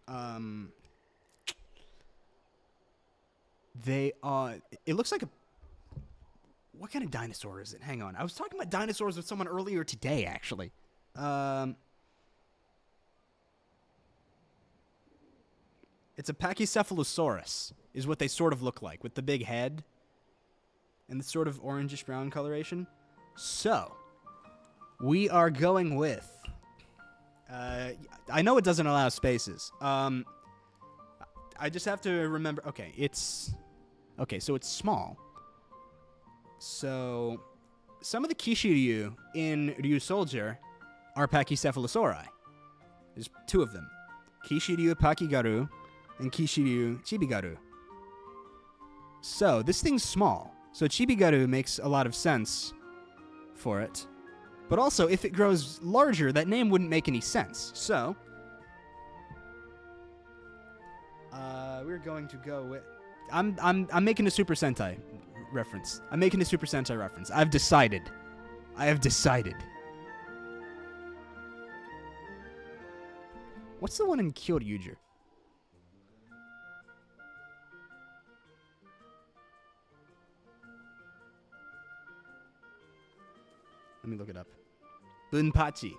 They are... It looks like a... What kind of dinosaur is it? Hang on. I was talking about dinosaurs with someone earlier today, actually. It's a Pachycephalosaurus, is what they sort of look like, with the big head and the sort of orangish brown coloration. So, we are going with... I know it doesn't allow spaces. I just have to remember... Okay, so it's small. So, some of the Kishiryu in Ryusoulger are Pachycephalosauri. There's 2 of them. Kishiryu Pachygaroo and Kishiryu Chibigaroo. So, this thing's small. So, Chibigaroo makes a lot of sense for it. But also, if it grows larger, that name wouldn't make any sense. So, we're going to go with... I'm making a Super Sentai reference. I've decided. I have decided. What's the one in Kyoryuger? Let me look it up. Bunpachy.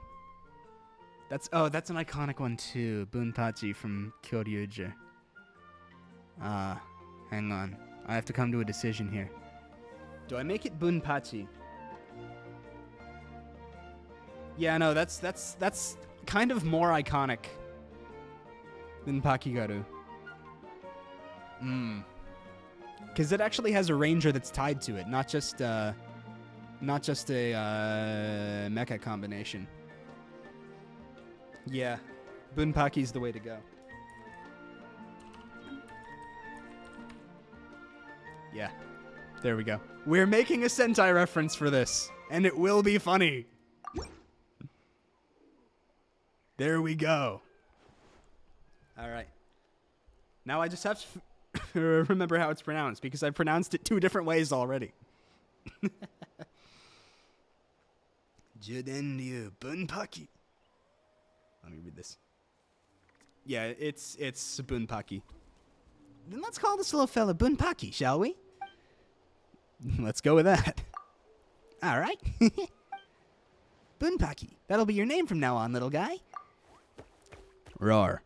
That's an iconic one too. Bunpachy from Kyoryuger. Hang on. I have to come to a decision here. Do I make it Bunpachy? Yeah, no, that's kind of more iconic than Pachygaroo. Because it actually has a ranger that's tied to it, not just a mecha combination. Yeah, Bunpachy's the way to go. Yeah, there we go. We're making a Sentai reference for this, and it will be funny. There we go. All right. Now I just have to remember how it's pronounced, because I've pronounced it 2 different ways already. Zyudenryu Bunpachy. Let me read this. Yeah, it's Bunpachy. Then let's call this little fella Bunpachy, shall we? Let's go with that. All right. Bunpachy. That'll be your name from now on, little guy. Roar.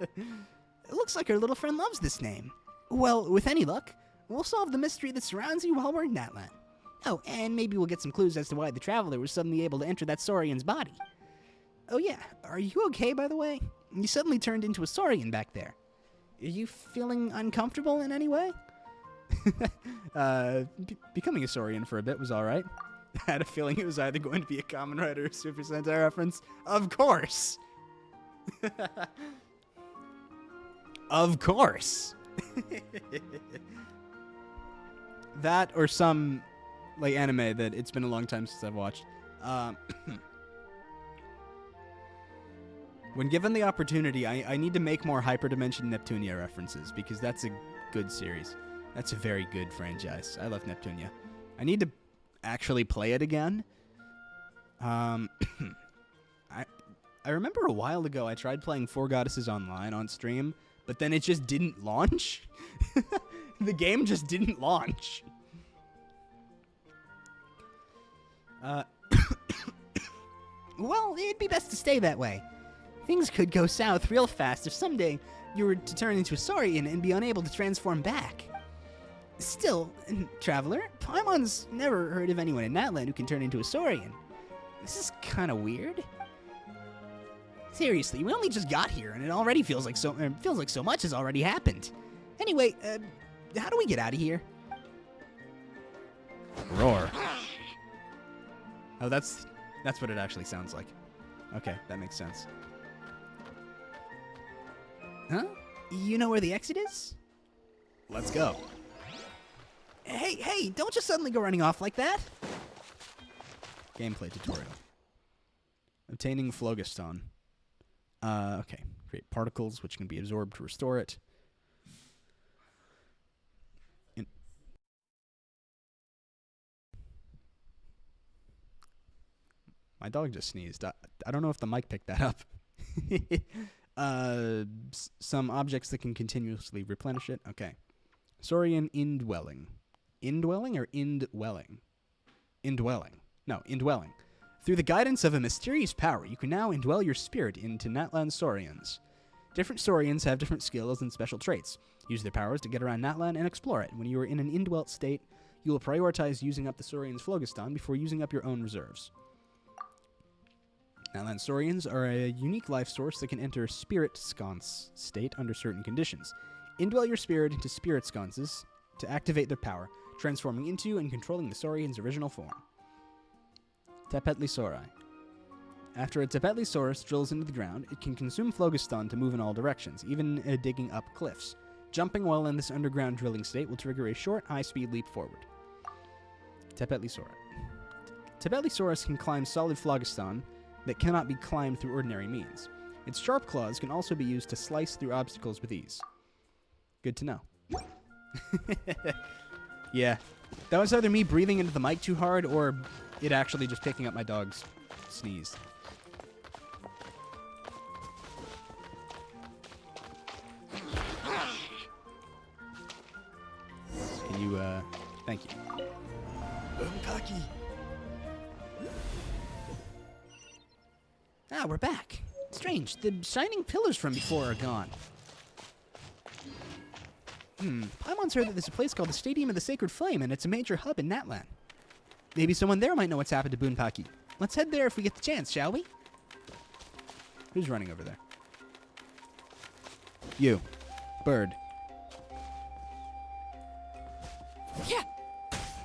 It looks like our little friend loves this name. Well, with any luck, we'll solve the mystery that surrounds you while we're in Natlan. Oh, and maybe we'll get some clues as to why the Traveler was suddenly able to enter that Saurian's body. Oh yeah, are you okay, by the way? You suddenly turned into a Saurian back there. Are you feeling uncomfortable in any way? Becoming a Saurian for a bit was alright. I had a feeling it was either going to be a Kamen Rider or Super Sentai reference. Of course! Of course! That or some like anime that it's been a long time since I've watched. When given the opportunity, I need to make more Hyperdimension Neptunia references, because that's a good series. That's a very good franchise. I love Neptunia. I need to actually play it again. I remember a while ago I tried playing Four Goddesses Online on stream, but then it just didn't launch. The game just didn't launch. Well, it'd be best to stay that way. Things could go south real fast if someday you were to turn into a Saurian and be unable to transform back. Still, Traveler, Paimon's never heard of anyone in Natlan who can turn into a Saurian. This is kind of weird. Seriously, we only just got here, and it already feels like so much has already happened. Anyway, how do we get out of here? Roar. Oh, that's what it actually sounds like. Okay, that makes sense. Huh? You know where the exit is? Let's go. Hey, don't just suddenly go running off like that. Gameplay tutorial. Obtaining Phlogiston. Okay. Create particles which can be absorbed to restore it. My dog just sneezed. I don't know if the mic picked that up. Some objects that can continuously replenish it. Okay. Saurian indwelling. Indwelling or indwelling? Indwelling. No, indwelling. Through the guidance of a mysterious power, you can now indwell your spirit into Natlan Saurians. Different Saurians have different skills and special traits. Use their powers to get around Natlan and explore it. When you are in an indwelt state, you will prioritize using up the Saurian's Phlogiston before using up your own reserves. Natlan Saurians are a unique life source that can enter Spirit Sconce state under certain conditions. Indwell your spirit into Spirit Sconces to activate their power, transforming into and controlling the Saurian's original form. Tapetlisauri. After a Tapetlisaurus drills into the ground, it can consume Phlogiston to move in all directions, even digging up cliffs. Jumping while in this underground drilling state will trigger a short, high-speed leap forward. Tapetlisauri. Tapetlisaurus can climb solid Phlogiston that cannot be climbed through ordinary means. Its sharp claws can also be used to slice through obstacles with ease. Good to know. Yeah. That was either me breathing into the mic too hard or it actually just picking up my dog's sneeze. Can you, thank you. Bunpachy. Ah, we're back. Strange, the shining pillars from before are gone. Paimon's heard that there's a place called the Stadium of the Sacred Flame, and it's a major hub in Natlan. Maybe someone there might know what's happened to Bunpachy. Let's head there if we get the chance, shall we? Who's running over there? You. Bird. Yeah.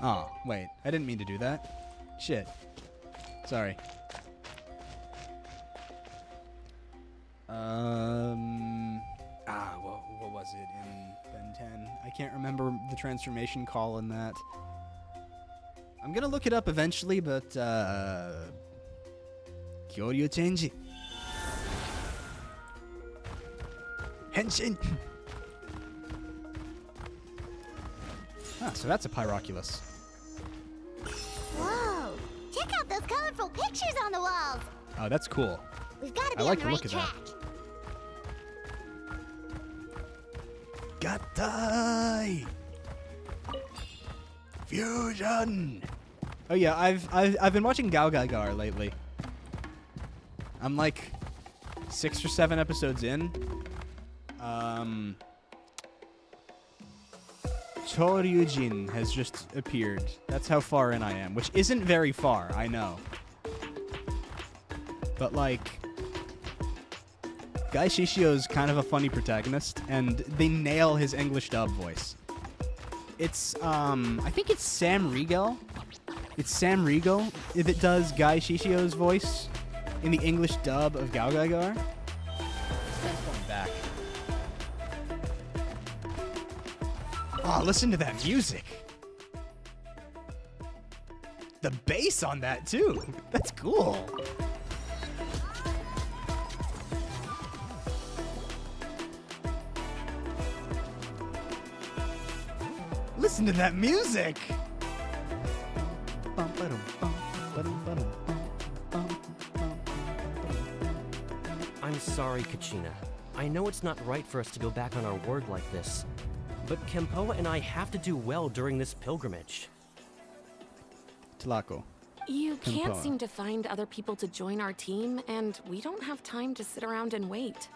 Oh, wait. I didn't mean to do that. Shit. Sorry. What was it in Ben 10? I can't remember the transformation call in that. I'm gonna look it up eventually, but, Kyoryu change. Henshin! Ah, so that's a Pyroculus. Whoa! Check out those colorful pictures on the walls! Oh, that's cool. We've got to be I like on the the right look of track. Gatai! Fusion! Oh yeah, I've been watching Gyudenryu lately. I'm like 6 or 7 episodes in. Kyoryuger has just appeared. That's how far in I am, which isn't very far, I know. But like, Guy Shishio's kind of a funny protagonist, and they nail his English dub voice. It's, I think it's Sam Riegel. It's Sam Riegel that does Guy Shishio's voice in the English dub of Gyudenryu. Going back. Oh, listen to that music. The bass on that, too. That's cool. Listen to that music. I'm sorry, Kachina. I know it's not right for us to go back on our word like this, but Kempoa and I have to do well during this pilgrimage. Tlako. You can't Pimpoa. seem to find other people to join our team, and we don't have time to sit around and wait.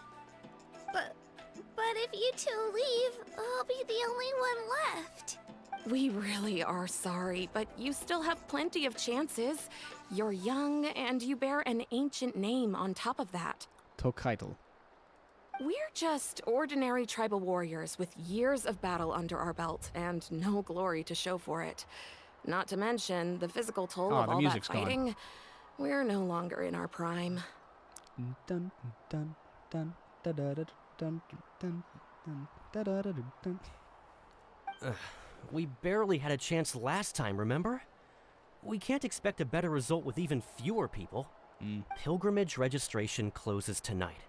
But if you two leave, I'll be the only one left. We really are sorry, but you still have plenty of chances. You're young, and you bear an ancient name on top of that. Tokaitel. We're just ordinary tribal warriors with years of battle under our belt and no glory to show for it. Not to mention the physical toll Oh, of the all that music's gone. fighting. We're no longer in our prime. Dun dun dun da da da dun dun dun da da da dun. We barely had a chance last time, remember? We can't expect a better result with even fewer people. Pilgrimage registration closes tonight.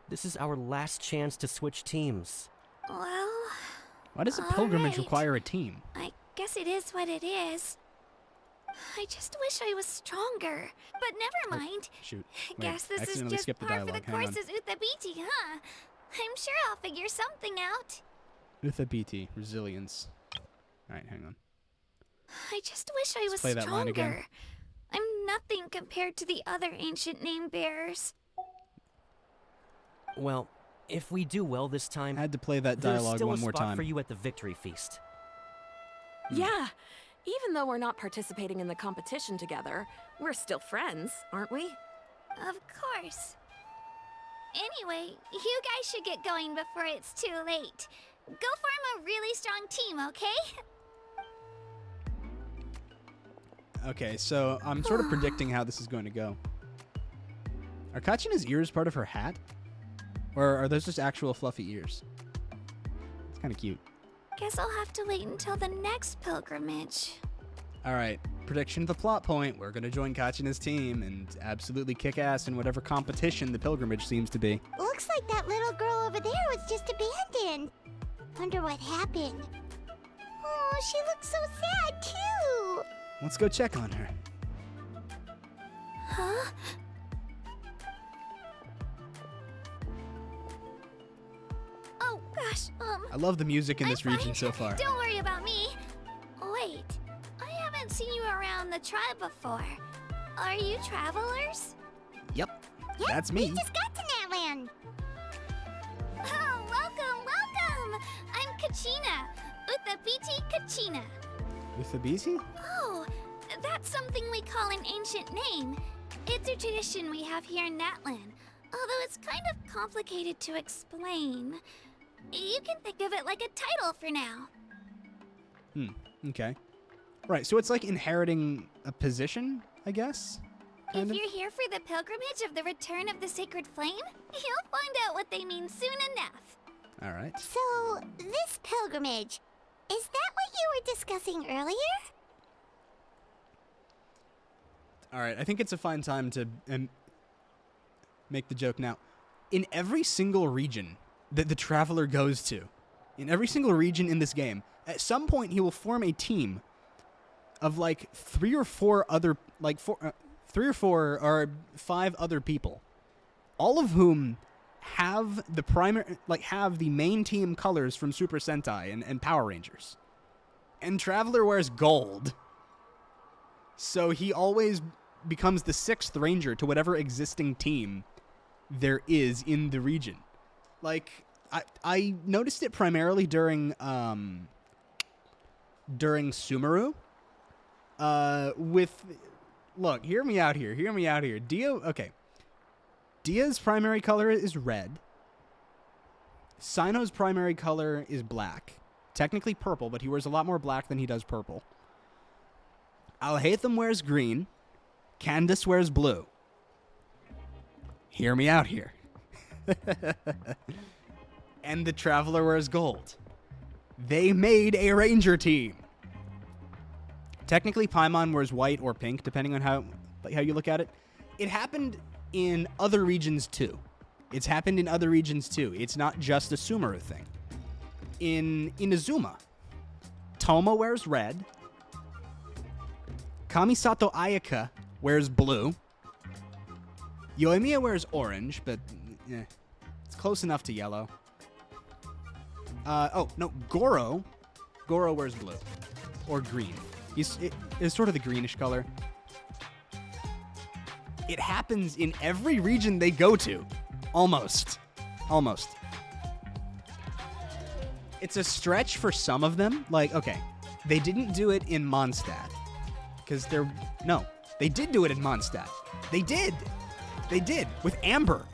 This is our last chance to switch teams. Well, Why does a pilgrimage Alright. require a team? I guess it is what it is. I just wish I was stronger. But never mind. Shoot. Wait, Guess this is accidentally just skipped the par for the dialogue. Hang on. course as Uthabiti, huh? I'm sure I'll figure something out. Uthabiti, resilience. Alright, hang on. I just wish I was play that line again. stronger. I'm nothing compared to the other ancient name bearers. Well, If we do well this time, I had to play that there's dialogue still one a more spot time. for you at the victory feast. Yeah, even though we're not participating in the competition together, we're still friends, aren't we? Of course. Anyway, you guys should get going before it's too late. Go form a really strong team, okay? Okay, so I'm sort of predicting how this is going to go. Are Kachina's ears part of her hat? Or are those just actual fluffy ears? It's kind of cute. Guess I'll have to wait until the next pilgrimage. All right, prediction of the plot point. We're going to join Kachina's team and absolutely kick ass in whatever competition the pilgrimage seems to be. Looks like that little girl over there was just abandoned. Wonder what happened. Oh, she looks so sad, too. Let's go check on her. Huh? Oh, gosh, I love the music in this I'm region fine. so far. Don't worry about me. Wait, I haven't seen you around the tribe before. Are you travelers? Yep, Yep, that's me. We just got to Natlan. Oh, welcome. I'm Kachina. Bunpachy Kachina. Uthabisi? Oh, that's something we call an ancient name. It's a tradition we have here in Natlan, although it's kind of complicated to explain. You can think of it like a title for now. Okay. Right, so it's like inheriting a position, I guess? Kind If of? you're here for the pilgrimage of the return of the sacred flame, you'll find out what they mean soon enough. All right. So, this pilgrimage, is that what you were discussing earlier? All right, I think it's a fine time to make the joke now. In every single region that the Traveler goes to, in every single region in this game, at some point he will form a team of like 3 or 4 other, like 3 or 4 or 5 other people, all of whom have the primary, like have the main team colors from Super Sentai and Power Rangers. And Traveler wears gold. So he always becomes the 6th ranger to whatever existing team there is in the region. Like, I noticed it primarily during Sumeru. Look, hear me out here. Okay. Dia's primary color is red. Sino's primary color is black. Technically purple, but he wears a lot more black than he does purple. Alhaitham wears green. Candace wears blue. Hear me out here. And the Traveler wears gold. They made a ranger team. Technically, Paimon wears white or pink, depending on how you look at it. It happened in other regions too. It's not just a Sumeru thing. In Inazuma, Toma wears red. Kamisato Ayaka wears blue. Yoimiya wears orange, but it's close enough to yellow. Goro wears blue or green. It's sort of the greenish color. It happens in every region they go to. Almost. It's a stretch for some of them. Like, okay, they didn't do it in Mondstadt. Because they did do it in Mondstadt. They did. With Amber.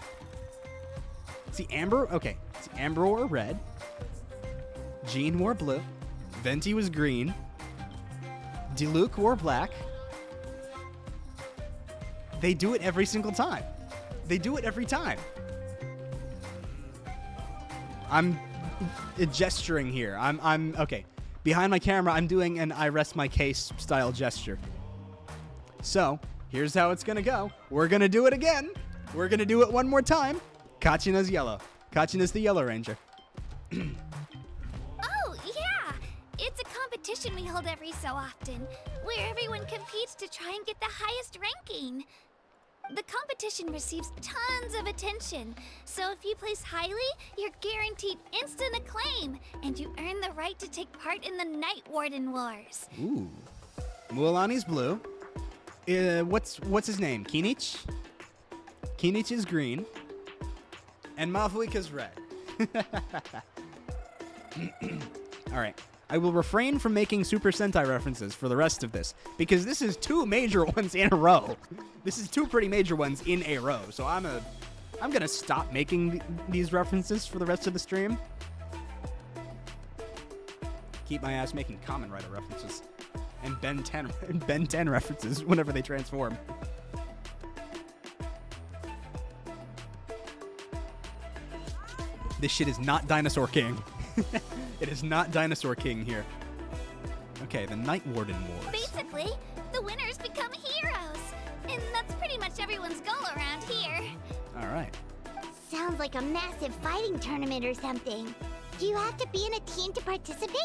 See, Amber wore red. Jean wore blue. Venti was green. Diluc wore black. They do it every single time. I'm gesturing here. I'm okay. Behind my camera, I'm doing an I rest my case style gesture. So, here's how it's gonna go. We're gonna do it again. We're gonna do it one more time. Kachina's yellow. Kachina's the Yellow Ranger. Oh, yeah! It's a competition we hold every so often, where everyone competes to try and get the highest ranking. The competition receives tons of attention, so if you place highly, you're guaranteed instant acclaim, and you earn the right to take part in the Night Warden Wars. Ooh. Mualani's blue. What's his name? Kinich? Kinich is green. And Mavuika's red. Alright. I will refrain from making Super Sentai references for the rest of this, because this is 2 major ones in a row. This is 2 pretty major ones in a row, so I'm gonna stop making these references for the rest of the stream. Keep my ass making Kamen Rider references and Ben 10 references whenever they transform. This shit is not Dinosaur King. It is not Dinosaur King here. Okay, the Night Warden Wars. Basically, the winners become heroes. And that's pretty much everyone's goal around here. Alright. Sounds like a massive fighting tournament or something. Do you have to be in a team to participate?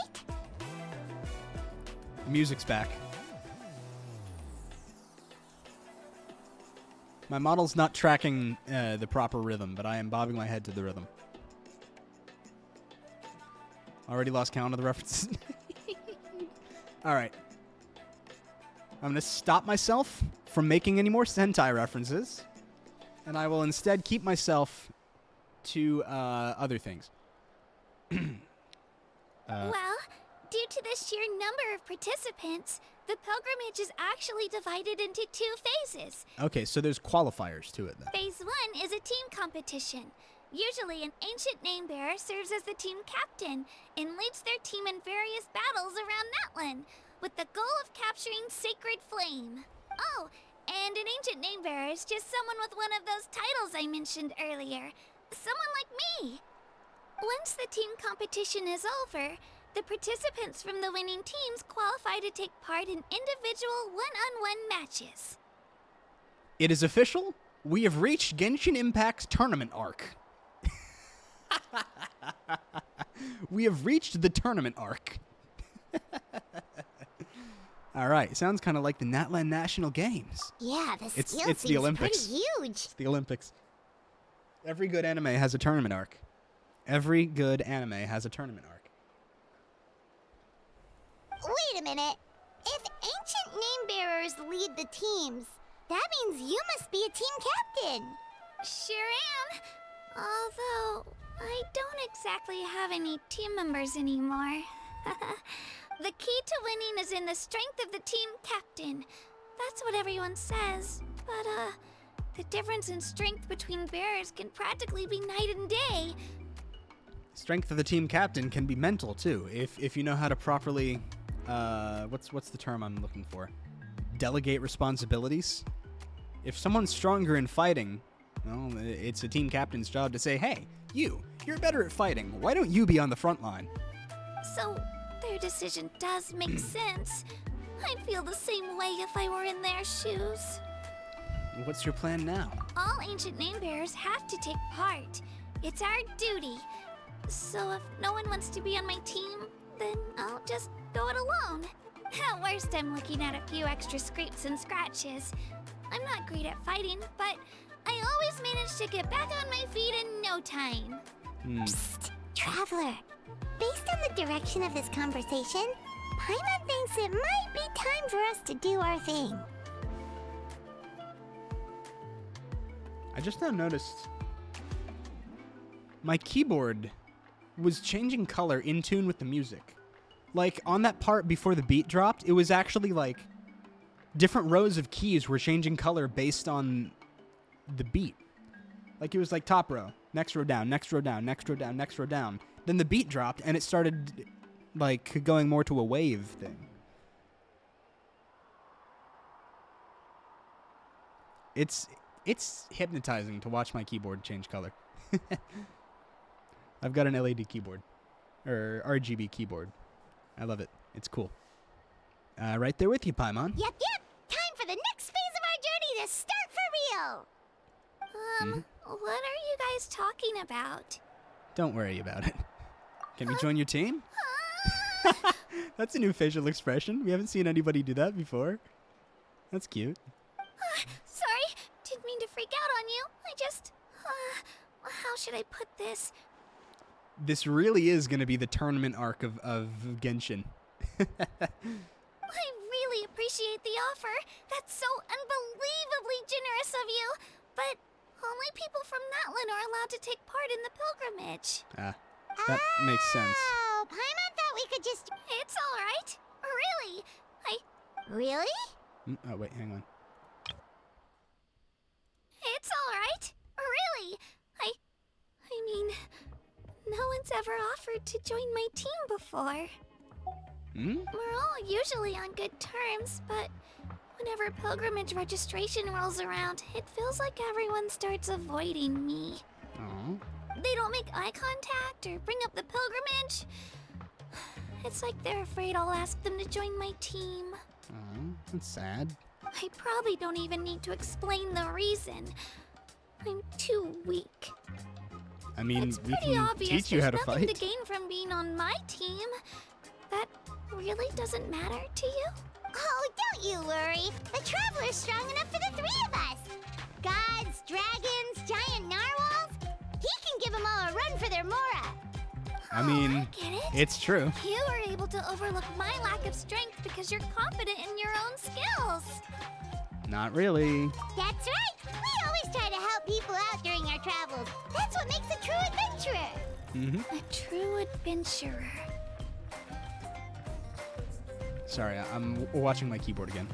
Music's back. My model's not tracking the proper rhythm, but I am bobbing my head to the rhythm. Already lost count of the references. Alright. I'm going to stop myself from making any more Sentai references, and I will instead keep myself to other things. Well, due to the sheer number of participants, the pilgrimage is actually divided into 2 phases. Okay, so there's qualifiers to it then. Phase 1 is a team competition. Usually, an ancient name-bearer serves as the team captain and leads their team in various battles around Natlan, with the goal of capturing Sacred Flame. Oh, and an ancient name-bearer is just someone with one of those titles I mentioned earlier. Someone like me. Once the team competition is over, the participants from the winning teams qualify to take part in individual one-on-one matches. It is official. We have reached Genshin Impact's tournament arc. We have reached the tournament arc. All right, sounds kind of like the Natlan National Games. Yeah, the scale It's the seems Olympics. pretty huge. It's the Olympics. Every good anime has a tournament arc. Every good anime has a tournament arc. Wait a minute. If ancient name-bearers lead the teams, that means you must be a team captain. Sure am. Although, I don't exactly have any team members anymore. The key to winning is in the strength of the team captain. That's what everyone says. But, the difference in strength between bearers can practically be night and day. Strength of the team captain can be mental too, if you know how to properly, what's the term I'm looking for? Delegate responsibilities. If someone's stronger in fighting, well, it's a team captain's job to say, hey, you're better at fighting. Why don't you be on the front line? So, their decision does make sense. I'd feel the same way if I were in their shoes. What's your plan now? All ancient name-bearers have to take part. It's our duty. So if no one wants to be on my team, then I'll just go it alone. At worst, I'm looking at a few extra scrapes and scratches. I'm not great at fighting, but I always manage to get back on my feet in no time. Psst, Traveler. Based on the direction of this conversation, Paimon thinks it might be time for us to do our thing. I just now noticed my keyboard was changing color in tune with the music. Like, on that part before the beat dropped, it was actually like different rows of keys were changing color based on the beat. Like, it was like top row, next row down, next row down, next row down, next row down. Then the beat dropped and it started like going more to a wave thing. It's hypnotizing to watch my keyboard change color. I've got an LED keyboard, or RGB keyboard. I love it. It's cool. Right there with you, Paimon. Yep. Time for the next phase of our journey to start for real. What are you guys talking about? Don't worry about it. Can we join your team? That's a new facial expression. We haven't seen anybody do that before. That's cute. Sorry, didn't mean to freak out on you. I just... how should I put this? This really is going to be the tournament arc of Genshin. I really appreciate the offer. That's so unbelievably generous of you. But Only people from Natlan are allowed to take part in the pilgrimage. Ah, that makes sense. Oh, Paimon thought we could just... It's alright. Really. Really? Oh, wait, hang on. It's alright. Really. I mean, no one's ever offered to join my team before. We're all usually on good terms, but whenever pilgrimage registration rolls around, it feels like everyone starts avoiding me. Oh. They don't make eye contact or bring up the pilgrimage. It's like they're afraid I'll ask them to join my team. Oh, that's sad. I probably don't even need to explain the reason. I'm too weak. I mean, It's we pretty can obvious teach you how to there's nothing fight. to gain from being on my team. That really doesn't matter to you? Oh, don't you worry. The Traveler's strong enough for the three of us. Gods, dragons, giant narwhals. He can give them all a run for their Mora. I mean, I get it. it's true. You were able to overlook my lack of strength because you're confident in your own skills. Not really. That's right. We always try to help people out during our travels. That's what makes a true adventurer. A true adventurer. Sorry, I'm watching my keyboard again.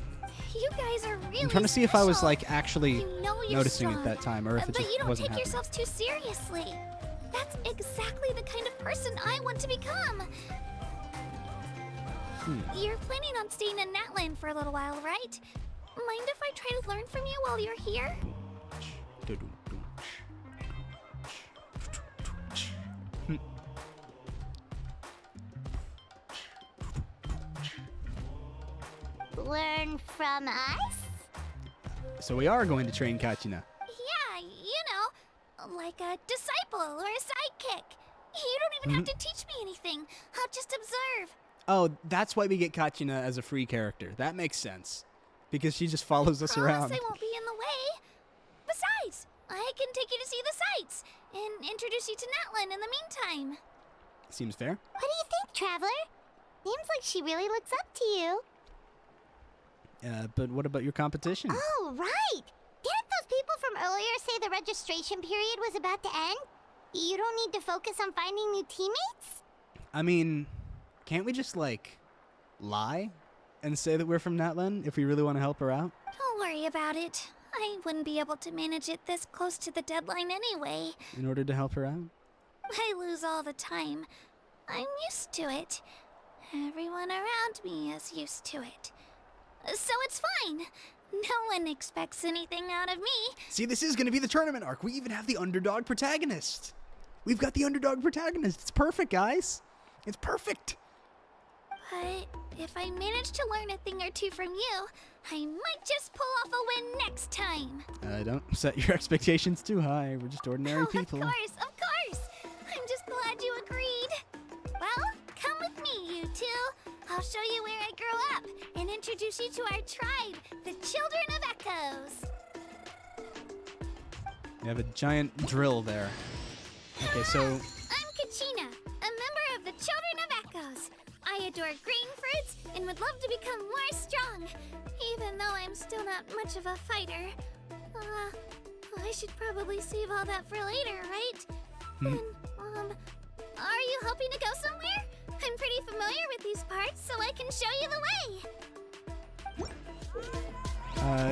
You guys are really I'm trying to see if I was special. like actually You know you're noticing strong, at that time, or if it but just you don't wasn't take happening. yourselves too seriously. That's exactly the kind of person I want to become. You're planning on staying in Natlan for a little while, right? Mind if I try to learn from you while you're here? Learn from us? So we are going to train Kachina. Yeah, you know, like a disciple or a sidekick. You don't even have to teach me anything. I'll just observe. Oh, that's why we get Kachina as a free character. That makes sense. Because she just follows us Promise around. I won't be in the way. Besides, I can take you to see the sights and introduce you to Natlan in the meantime. Seems fair. What do you think, Traveler? Seems like she really looks up to you. But what about your competition? Oh, right. Didn't those people from earlier say the registration period was about to end? You don't need to focus on finding new teammates? I mean, can't we just, like, lie and say that we're from Natlan if we really want to help her out? Don't worry about it. I wouldn't be able to manage it this close to the deadline anyway. In order to help her out? I lose all the time. I'm used to it. Everyone around me is used to it. So it's fine. No one expects anything out of me. See, this is going to be the tournament arc. We even have the underdog protagonist. We've got the underdog protagonist. It's perfect, guys. It's perfect. But if I manage to learn a thing or two from you, I might just pull off a win next time. Don't set your expectations too high. We're just ordinary people. Of course. I'm just glad you agreed. Well, come with me, you two. I'll show you where I grew up and introduce you to our tribe, the Children of Echoes. You have a giant drill there. Okay, so... I'm Kachina, a member of the Children of Echoes. I adore green fruits and would love to become more strong, even though I'm still not much of a fighter. I should probably save all that for later, right? Then, are you hoping to go somewhere? I'm pretty familiar with these parts, so I can show you the way.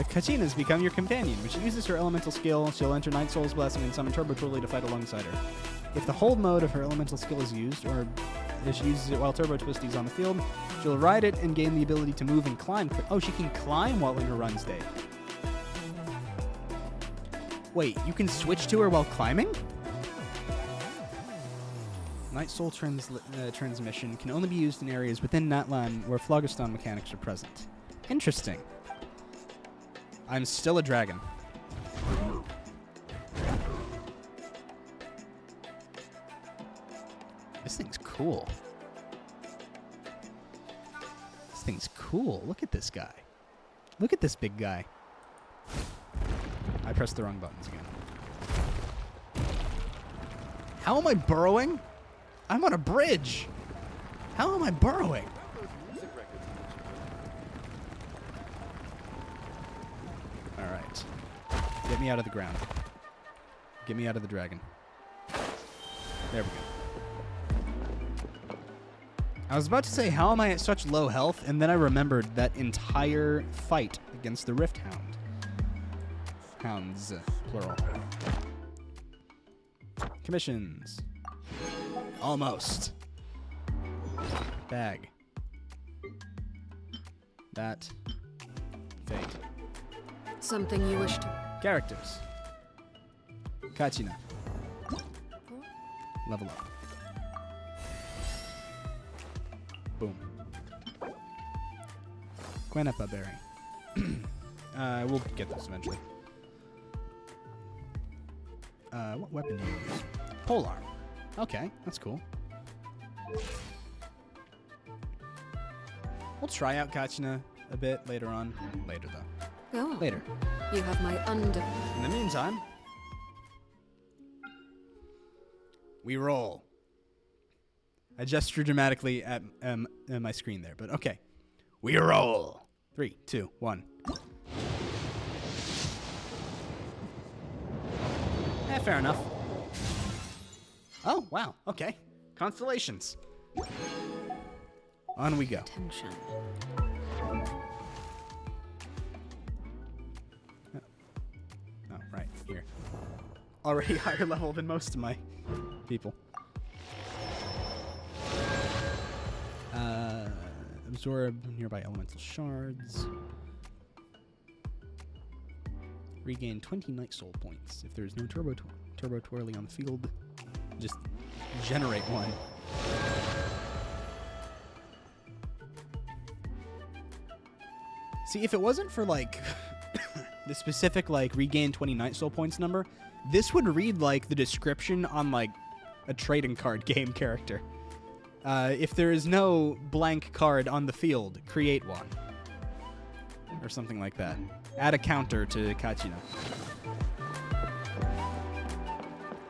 Kachina's become your companion. When she uses her elemental skill, she'll enter Night Soul's Blessing and summon Turbo Twirly to fight alongside her. If the hold mode of her elemental skill is used, or if she uses it while Turbo Twisty's on the field, she'll ride it and gain the ability to move and climb. Oh, she can climb while in her run state. Wait, you can switch to her while climbing? Night Soul transmission can only be used in areas within Natlan where Phlogiston mechanics are present. Interesting. I'm still a dragon. This thing's cool. This thing's cool. Look at this guy. Look at this big guy. I pressed the wrong buttons again. How am I burrowing? I'm on a bridge. How am I burrowing? All right. Get me out of the ground. Get me out of the dragon. There we go. I was about to say, how am I at such low health? And then I remembered that entire fight against the Rift Hound. Hounds, plural. Commissions. Almost. Bag. That. Fate. Something you wish to... Characters. Kachina. Level up. Boom. Quenepa berry. We'll get this eventually. What weapon do you use? Polearm. Okay, that's cool. We'll try out Kachina a bit later on. Later, though. Go on. Later. You have my In the meantime, we roll. I gesture dramatically at my screen there, but okay. We roll. 3, 2, 1. Fair enough. Oh, wow. Okay. Constellations. On we go. Attention. Oh, right. Here. Already higher level than most of my people. Absorb nearby elemental shards. Regain 20 Night Soul points. If there's no turbo twirly on the field, just generate one. See, if it wasn't for, like, the specific, like, regain 20 Night Soul points number, this would read like the description on, like, a trading card game character. If there is no blank card on the field, create one. Or something like that. Add a counter to Kachina.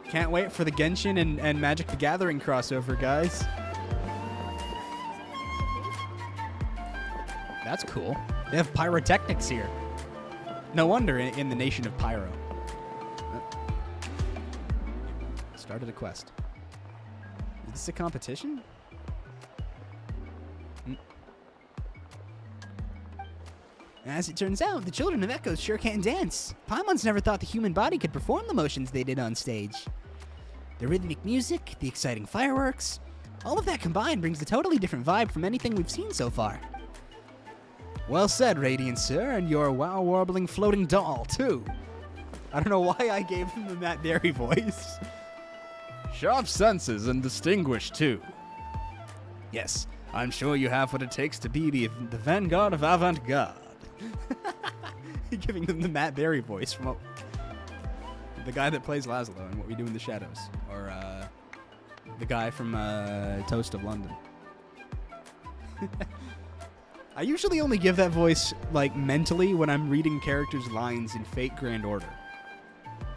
Can't wait for the Genshin and Magic the Gathering crossover, guys. That's cool. They have pyrotechnics here. No wonder in the nation of Pyro. Started a quest. Is this a competition? As it turns out, the children of Echoes sure can dance. Paimon's never thought the human body could perform the motions they did on stage. The rhythmic music, the exciting fireworks, all of that combined brings a totally different vibe from anything we've seen so far. Well said, Radiant Sir, and your wow-warbling floating doll, too. I don't know why I gave him the Matt Derry voice. Sharp senses and distinguished, too. Yes, I'm sure you have what it takes to be the vanguard of avant-garde. Giving them the Matt Berry voice from the guy that plays Laszlo in What We Do in the Shadows, or the guy from Toast of London. I usually only give that voice, like, mentally when I'm reading characters' lines in Fate Grand Order.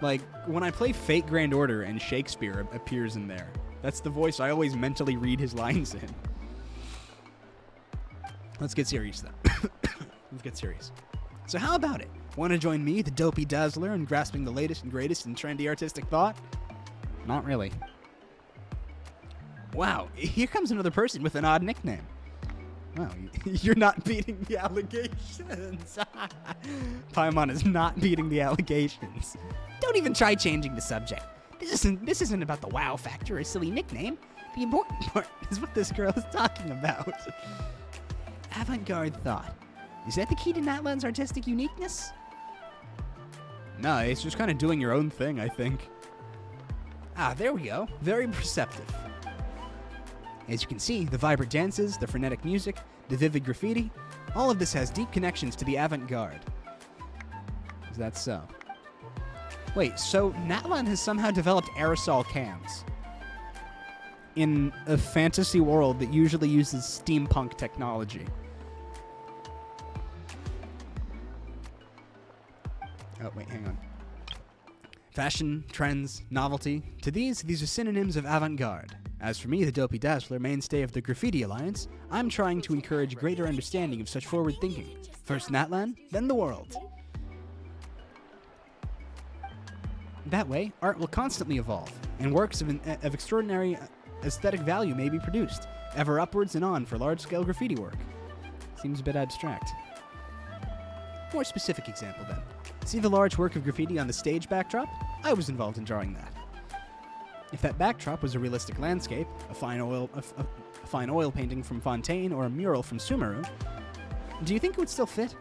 Like, when I play Fate Grand Order and Shakespeare appears in there, that's the voice I always mentally read his lines in. Let's get serious, though. Let's get serious. So how about it? Want to join me, the dopey dazzler, in grasping the latest and greatest in trendy artistic thought? Not really. Wow, here comes another person with an odd nickname. Wow, you're not beating the allegations. Paimon is not beating the allegations. Don't even try changing the subject. This isn't about the wow factor or a silly nickname. The important part is what this girl is talking about. Avant-garde thought. Is that the key to Natlan's artistic uniqueness? No, it's just kind of doing your own thing, I think. Ah, there we go. Very perceptive. As you can see, the vibrant dances, the frenetic music, the vivid graffiti, all of this has deep connections to the avant-garde. Is that so? Wait, so Natlan has somehow developed aerosol cans in a fantasy world that usually uses steampunk technology. Oh, wait, hang on. Fashion, trends, novelty. To these are synonyms of avant-garde. As for me, the Dopey Dazzler, mainstay of the Graffiti Alliance, I'm trying to encourage greater understanding of such forward thinking. First Natlan, then the world. That way, art will constantly evolve, and works of extraordinary aesthetic value may be produced, ever upwards and on for large-scale graffiti work. Seems a bit abstract. More specific example, then. See the large work of graffiti on the stage backdrop? I was involved in drawing that. If that backdrop was a realistic landscape, a fine oil painting from Fontaine, or a mural from Sumeru, do you think it would still fit?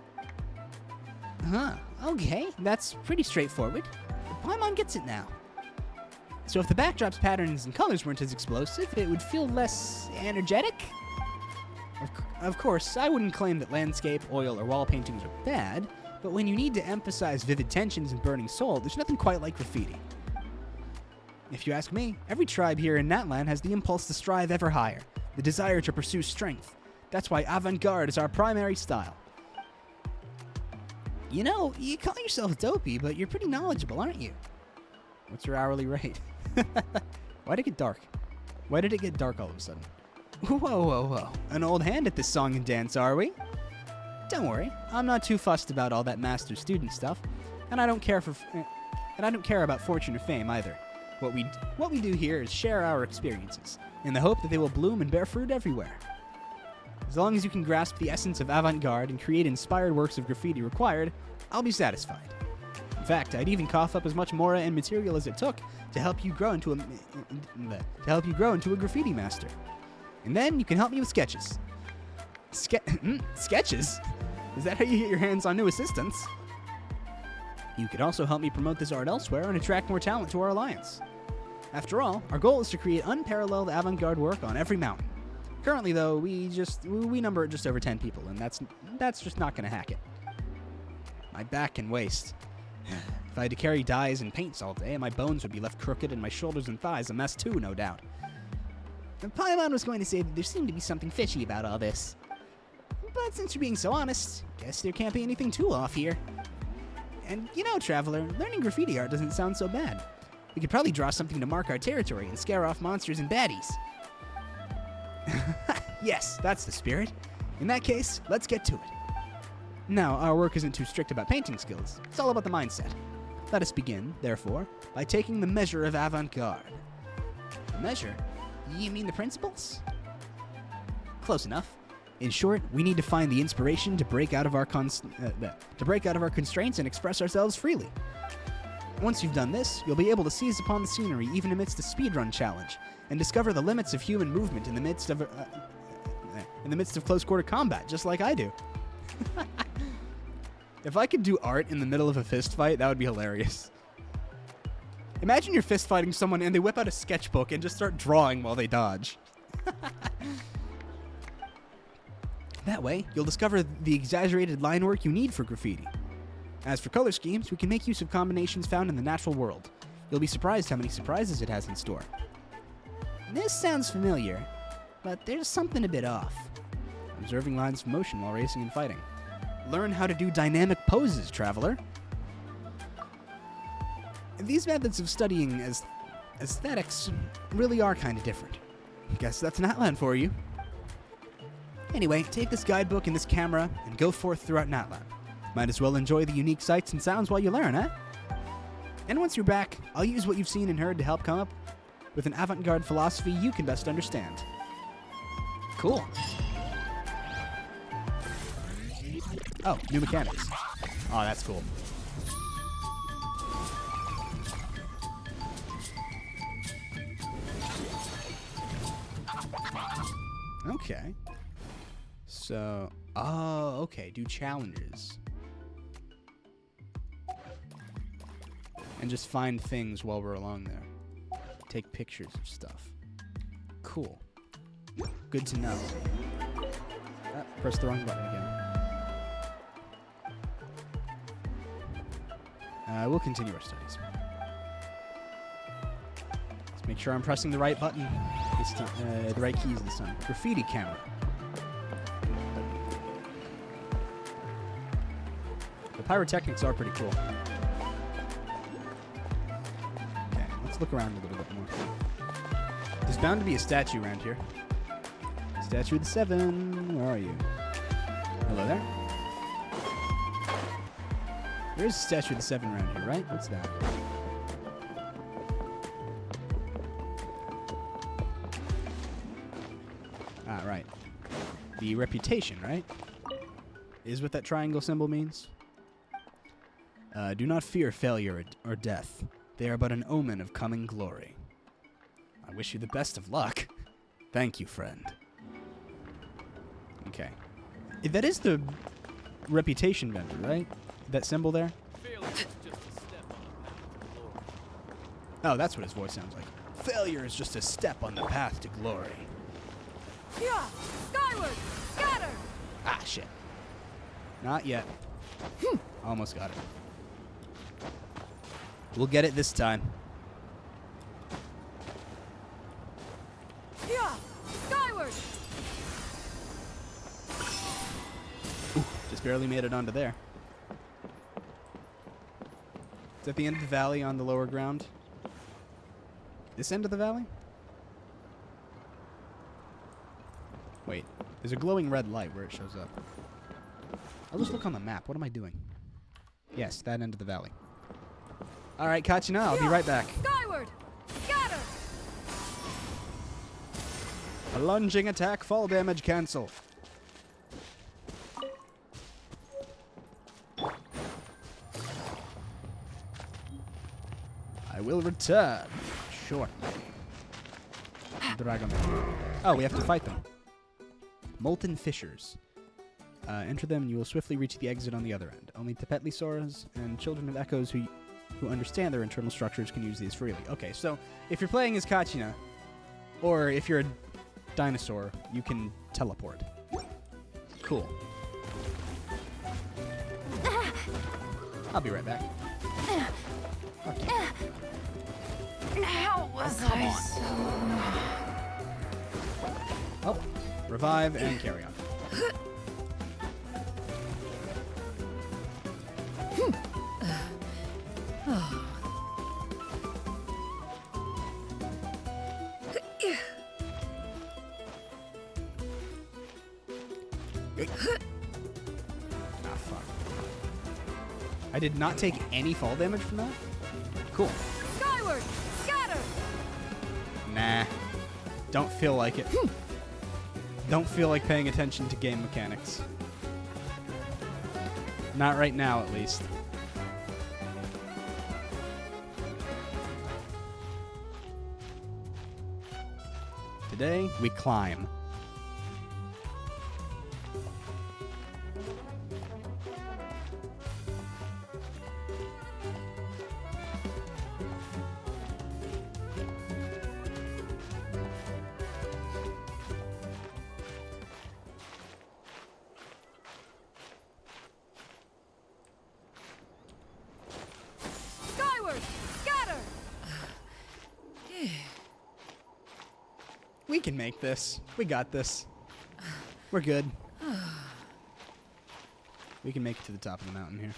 Huh, okay, that's pretty straightforward. Paimon gets it now. So if the backdrop's patterns and colors weren't as explosive, it would feel less energetic? Of course, I wouldn't claim that landscape, oil, or wall paintings are bad, but when you need to emphasize vivid tensions and burning soul, there's nothing quite like graffiti. If you ask me, every tribe here in Natlan has the impulse to strive ever higher, the desire to pursue strength. That's why avant-garde is our primary style. You know, you call yourself dopey, but you're pretty knowledgeable, aren't you? What's your hourly rate? Why'd it get dark? Why did it get dark all of a sudden? Whoa. An old hand at this song and dance, are we? Don't worry, I'm not too fussed about all that master-student stuff, and I don't care about fortune or fame either. What we do here is share our experiences, in the hope that they will bloom and bear fruit everywhere. As long as you can grasp the essence of avant-garde and create inspired works of graffiti required, I'll be satisfied. In fact, I'd even cough up as much mora and material as it took to help you grow into a graffiti master. And then you can help me with sketches. Sketches? Is that how you get your hands on new assistants? You could also help me promote this art elsewhere and attract more talent to our alliance. After all, our goal is to create unparalleled avant-garde work on every mountain. Currently, though, we number just over 10 people, and that's just not going to hack it. My back can waste. If I had to carry dyes and paints all day, my bones would be left crooked and my shoulders and thighs a mess too, no doubt. And Paimon was going to say that there seemed to be something fishy about all this. But since you're being so honest, guess there can't be anything too off here. And you know, Traveler, learning graffiti art doesn't sound so bad. We could probably draw something to mark our territory and scare off monsters and baddies. Yes, that's the spirit. In that case, let's get to it. Now, our work isn't too strict about painting skills. It's all about the mindset. Let us begin, therefore, by taking the measure of avant-garde. The measure? You mean the principles? Close enough. In short, we need to find the inspiration to break out of our constraints and express ourselves freely. Once you've done this, you'll be able to seize upon the scenery even amidst a speedrun challenge, and discover the limits of human movement in the midst of close-quarter combat, just like I do. If I could do art in the middle of a fist fight, that would be hilarious. Imagine you're fist fighting someone and they whip out a sketchbook and just start drawing while they dodge. That way, you'll discover the exaggerated line work you need for graffiti. As for color schemes, we can make use of combinations found in the natural world. You'll be surprised how many surprises it has in store. This sounds familiar, but there's something a bit off. Observing lines of motion while racing and fighting. Learn how to do dynamic poses, Traveler. These methods of studying aesthetics really are kind of different. Guess that's Natlan for you. Anyway, take this guidebook and this camera and go forth throughout Natlan. Might as well enjoy the unique sights and sounds while you learn, eh? And once you're back, I'll use what you've seen and heard to help come up with an avant-garde philosophy you can best understand. Cool. Oh, new mechanics. Oh, that's cool. Okay. So, okay, do challenges. And just find things while we're along there. Take pictures of stuff. Cool. Good to know. Press the wrong button again. We'll continue our studies. Let's make sure I'm pressing the right button. The right keys this time. Graffiti camera. The pyrotechnics are pretty cool. Okay, let's look around a little bit more. There's bound to be a statue around here. Statue of the Seven. Where are you? Hello there? There's a statue of the Seven around here, right? What's that? Ah, right. The reputation, right? Is what that triangle symbol means? Do not fear failure or death. They are but an omen of coming glory. I wish you the best of luck. Thank you, friend. Okay. That is the reputation vendor, right? That symbol there? Oh, that's what his voice sounds like. Failure is just a step on the path to glory. Yeah! Skyward! Scatter! Ah, shit. Not yet. Almost got it. We'll get it this time. Yeah! Skyward! Ooh, just barely made it onto there. Is that the end of the valley on the lower ground? This end of the valley? Wait, there's a glowing red light where it shows up. I'll just look on the map. What am I doing? Yes, that end of the valley. All right, Kachina, I'll be right back. Skyward! Scatter! A lunging attack, fall damage, cancel. I will return shortly. Dragon. Oh, we have to fight them. Molten fissures. Enter them and you will swiftly reach the exit on the other end. Only Tepetlisauras and Children of Echoes who understand their internal structures can use these freely. Okay, so if you're playing as Kachina, or if you're a dinosaur, you can teleport. Cool. I'll be right back. Okay. How was I Oh, revive and carry on. Ah, fuck. I did not take any fall damage from that? Cool. Skyward! Scatter! Nah. Don't feel like it. Don't feel like paying attention to game mechanics. Not right now, at least. Today, we climb. Skyward! Scatter! We can make this. We got this. We're good. We can make it to the top of the mountain here.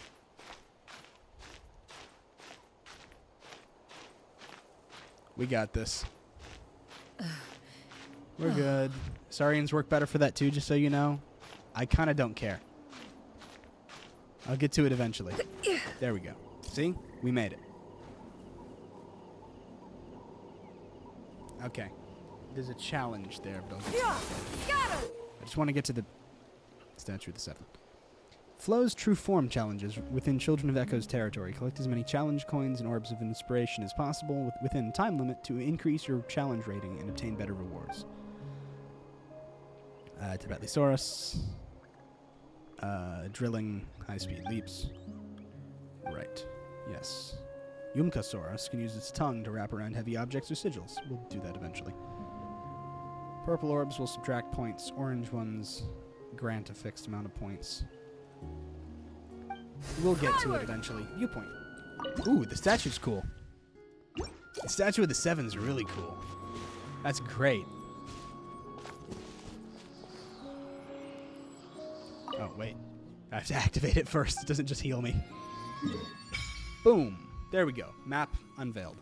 We got this. We're good. Saurians work better for that too, just so you know. I kind of don't care. I'll get to it eventually. There we go. See? We made it. Okay. There's a challenge there, but I just want to get to the Statue of the Seven. Flow's true form challenges within Children of Echo's territory. Collect as many challenge coins and orbs of inspiration as possible within a time limit to increase your challenge rating and obtain better rewards. Tepetlisaurus. Drilling high-speed leaps. Right. Yes. Yumkasaurus can use its tongue to wrap around heavy objects or sigils. We'll do that eventually. Purple orbs will subtract points. Orange ones grant a fixed amount of points. We'll get to it eventually. Viewpoint. Ooh, the statue's cool. The Statue of the Seven's really cool. That's great. Oh, wait. I have to activate it first. It doesn't just heal me. Boom. There we go. Map unveiled.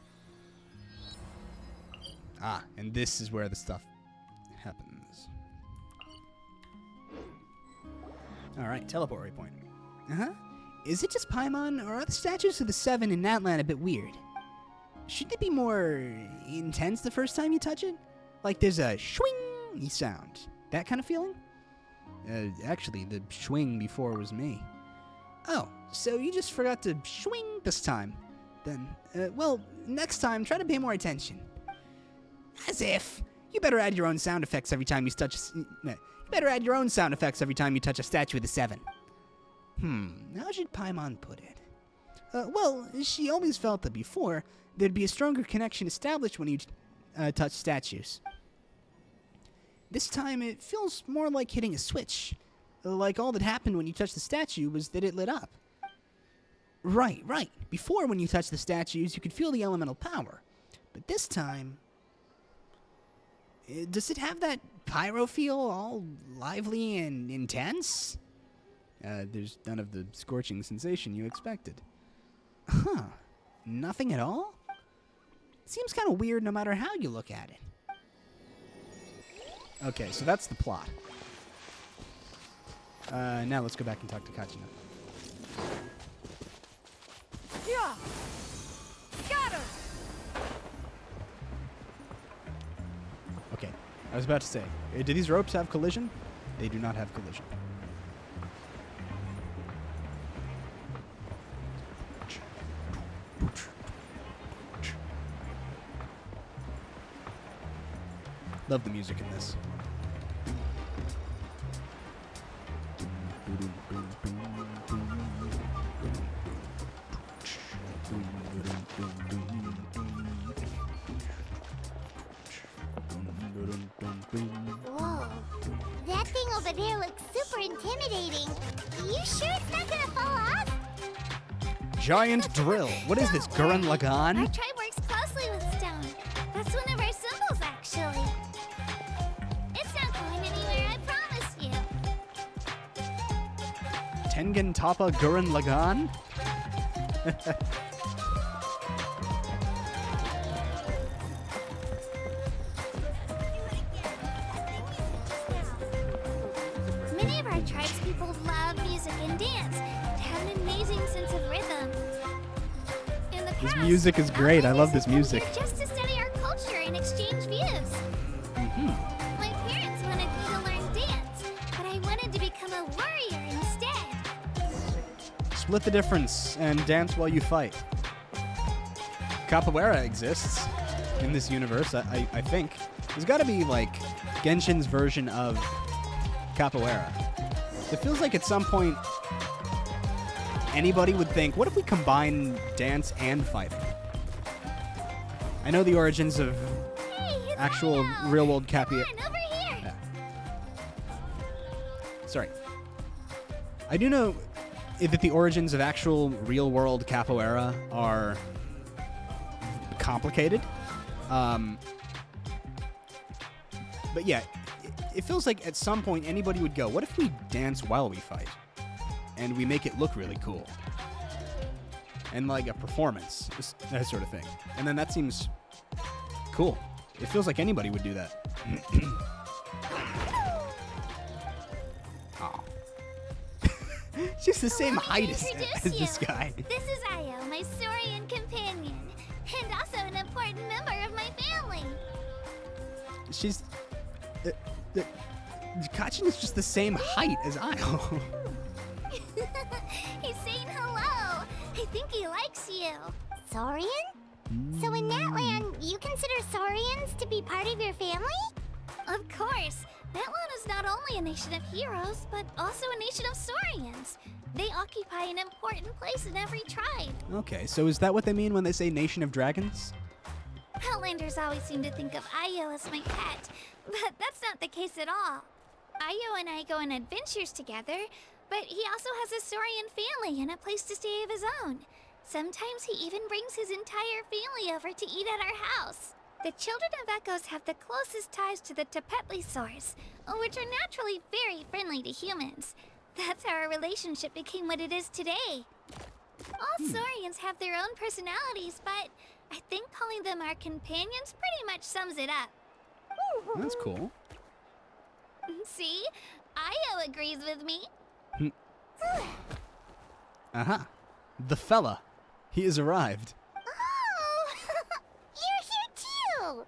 Ah, and this is where the stuff happens. Alright, teleport waypoint. Uh-huh. Is it just Paimon, or are the statues of the Seven in Natlan a bit weird? Shouldn't it be more intense the first time you touch it? Like there's a swing-y sound. That kind of feeling? Actually, the swing before was me. Oh, so you just forgot to swing this time. Then, well, next time, try to pay more attention. As if. You better add your own sound effects every time you touch you better add your own sound effects every time you touch a statue with a 7. How should Paimon put it? Well, she always felt that before, there'd be a stronger connection established when you touch statues. This time, it feels more like hitting a switch. Like all that happened when you touched the statue was that it lit up. Right. Before, when you touched the statues, you could feel the elemental power. But this time... does it have that pyro feel, all lively and intense? There's none of the scorching sensation you expected. Huh. Nothing at all? Seems kind of weird no matter how you look at it. Okay, so that's the plot. Now let's go back and talk to Kachina. Yeah. Got her. Okay, I was about to say, do these ropes have collision? They do not have collision. Love the music in this. Whoa. That thing over there looks super intimidating. You sure it's not gonna fall off? Giant drill. What is this, Gurren Our Lagann? tribe works closely with stone. That's one of our symbols, actually. It's not going anywhere, I promise you. Tengen Toppa Gurren Lagann? Many of our tribes people love music and dance. They have an amazing sense of rhythm. In the This past, music is great. I love this music. Just to study our culture and exchange views. My parents wanted me to learn dance, but I wanted to become a warrior instead. Split the difference and dance while you fight. Capoeira exists in this universe, I think. There's got to be, like, Genshin's version of Capoeira. It feels like at some point anybody would think, what if we combine dance and fighting? I know the origins of actual real-world capoeira. Over here. Yeah. Sorry. I do know that the origins of actual real-world capoeira are complicated. But yeah, it feels like at some point anybody would go, what if we dance while we fight? And we make it look really cool. And like a performance, that sort of thing. And then that seems cool. It feels like anybody would do that. Aw. She's the same height as this guy. This is Io, my Saurian companion, and also an important member of my family. She's... Kachina's just the same height as Io. He's saying hello. I think he likes you. Saurian? So in Natlan, you consider Saurians to be part of your family? Of course. Natlan is not only a nation of heroes, but also a nation of Saurians. They occupy an important place in every tribe. Okay, so is that what they mean when they say Nation of Dragons? Outlanders always seem to think of Io as my pet, but that's not the case at all. Io and I go on adventures together, but he also has a Saurian family and a place to stay of his own. Sometimes he even brings his entire family over to eat at our house. The Children of Echoes have the closest ties to the Tepetlisaurs, which are naturally very friendly to humans. That's how our relationship became what it is today. All Saurians have their own personalities, but I think calling them our companions pretty much sums it up. That's cool. See? Io agrees with me. Aha. The fella. He has arrived. Oh! You're here too!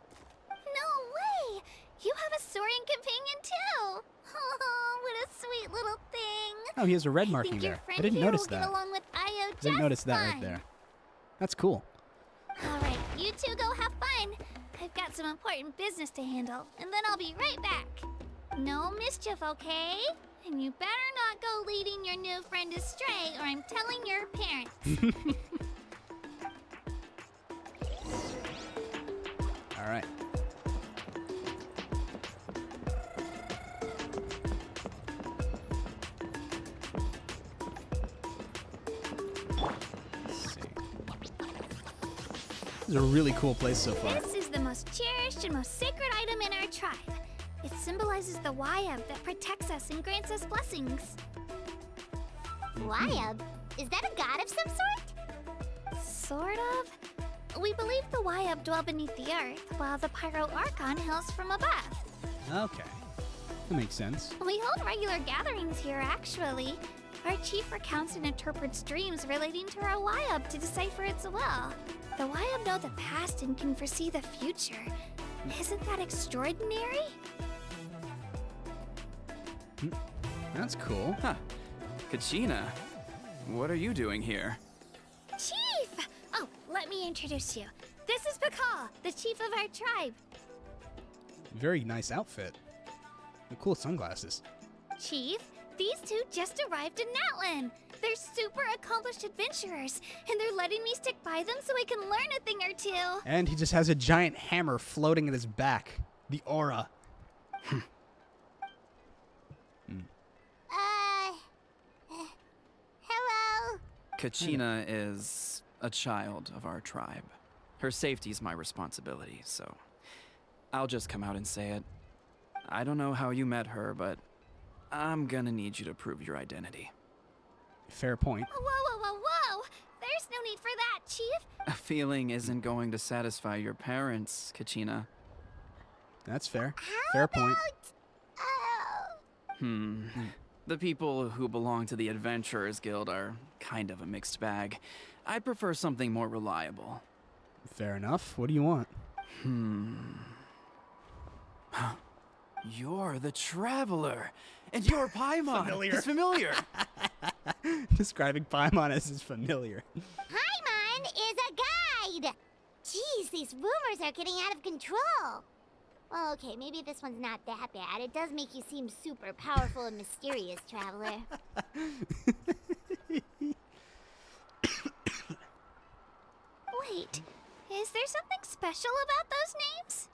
No way! You have a Saurian companion too! Oh, he has a red marking think your there. I friend didn't here notice will get that. along with Io Didn't just notice that right fine. there. That's cool. All right, you two go have fun. I've got some important business to handle, and then I'll be right back. No mischief, okay? And you better not go leading your new friend astray, or I'm telling your parents. All right. Let's see. This is a really cool place so far. This is the most cherished and most sacred item in our tribe. It symbolizes the Wyab that protects us and grants us blessings. Wyab? Is that a god of some sort? Sort of. We believe the Wyab dwell beneath the earth, while the Pyro Archon hails from above. Okay. That makes sense. We hold regular gatherings here, actually. Our chief recounts and interprets dreams relating to our Wyab to decipher its will. The Wyab know the past and can foresee the future. Isn't that extraordinary? That's cool. Huh. Kachina, what are you doing here? Chief! Oh, let me introduce you. This is Pakal, the chief of our tribe. Very nice outfit. And cool sunglasses. Chief, these two just arrived in Natlan. They're super accomplished adventurers, and they're letting me stick by them so I can learn a thing or two. And he just has a giant hammer floating at his back. The aura. Hello? Kachina is a child of our tribe. Her safety's my responsibility, so I'll just come out and say it. I don't know how you met her, but I'm gonna need you to prove your identity. Fair point. Whoa, whoa, whoa, whoa! There's no need for that, Chief. A feeling isn't going to satisfy your parents, Kachina. That's fair. Fair point. The people who belong to the Adventurers Guild are kind of a mixed bag. I'd prefer something more reliable. Fair enough. What do you want? You're the Traveler, and you're Paimon. Familiar. It's familiar. Describing Paimon as his familiar. Paimon is a guide! Jeez, these rumors are getting out of control. Well, okay, maybe this one's not that bad. It does make you seem super powerful and mysterious, Traveler. Wait, is there something special about those names?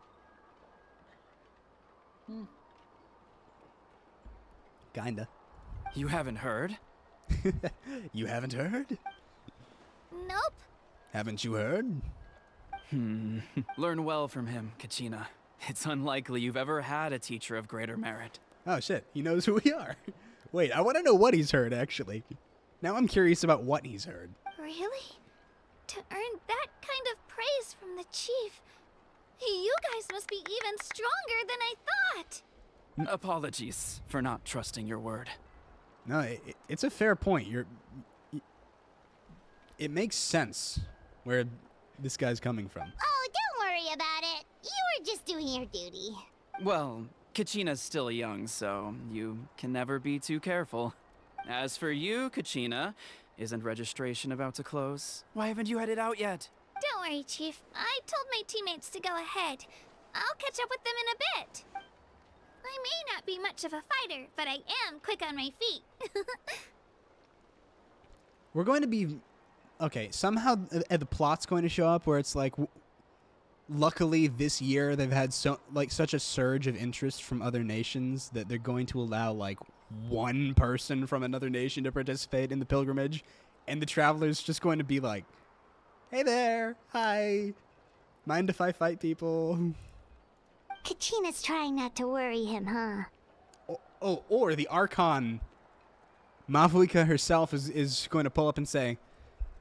Kinda. You haven't heard? You haven't heard? Nope. Haven't you heard? Learn well from him, Kachina. It's unlikely you've ever had a teacher of greater merit. Oh shit, he knows who we are. Wait, I want to know what he's heard, actually. Now I'm curious about what he's heard. Really? To earn that kind of praise from the chief, you guys must be even stronger than I thought. Apologies for not trusting your word. No, it's a fair point. It makes sense where this guy's coming from. Oh, don't worry about it. You were just doing your duty. Well, Kachina's still young, so you can never be too careful. As for you, Kachina, isn't registration about to close? Why haven't you had it out yet? Don't worry, Chief. I told my teammates to go ahead. I'll catch up with them in a bit. I may not be much of a fighter, but I am quick on my feet. We're going to be... Okay, somehow the plot's going to show up where it's like... Luckily, this year, they've had such a surge of interest from other nations that they're going to allow, like, one person from another nation to participate in the pilgrimage. And the Traveler's just going to be like, hey there, hi, mind if I fight people? Kachina's trying not to worry him, huh? Or the Archon, Mavuika herself is going to pull up and say,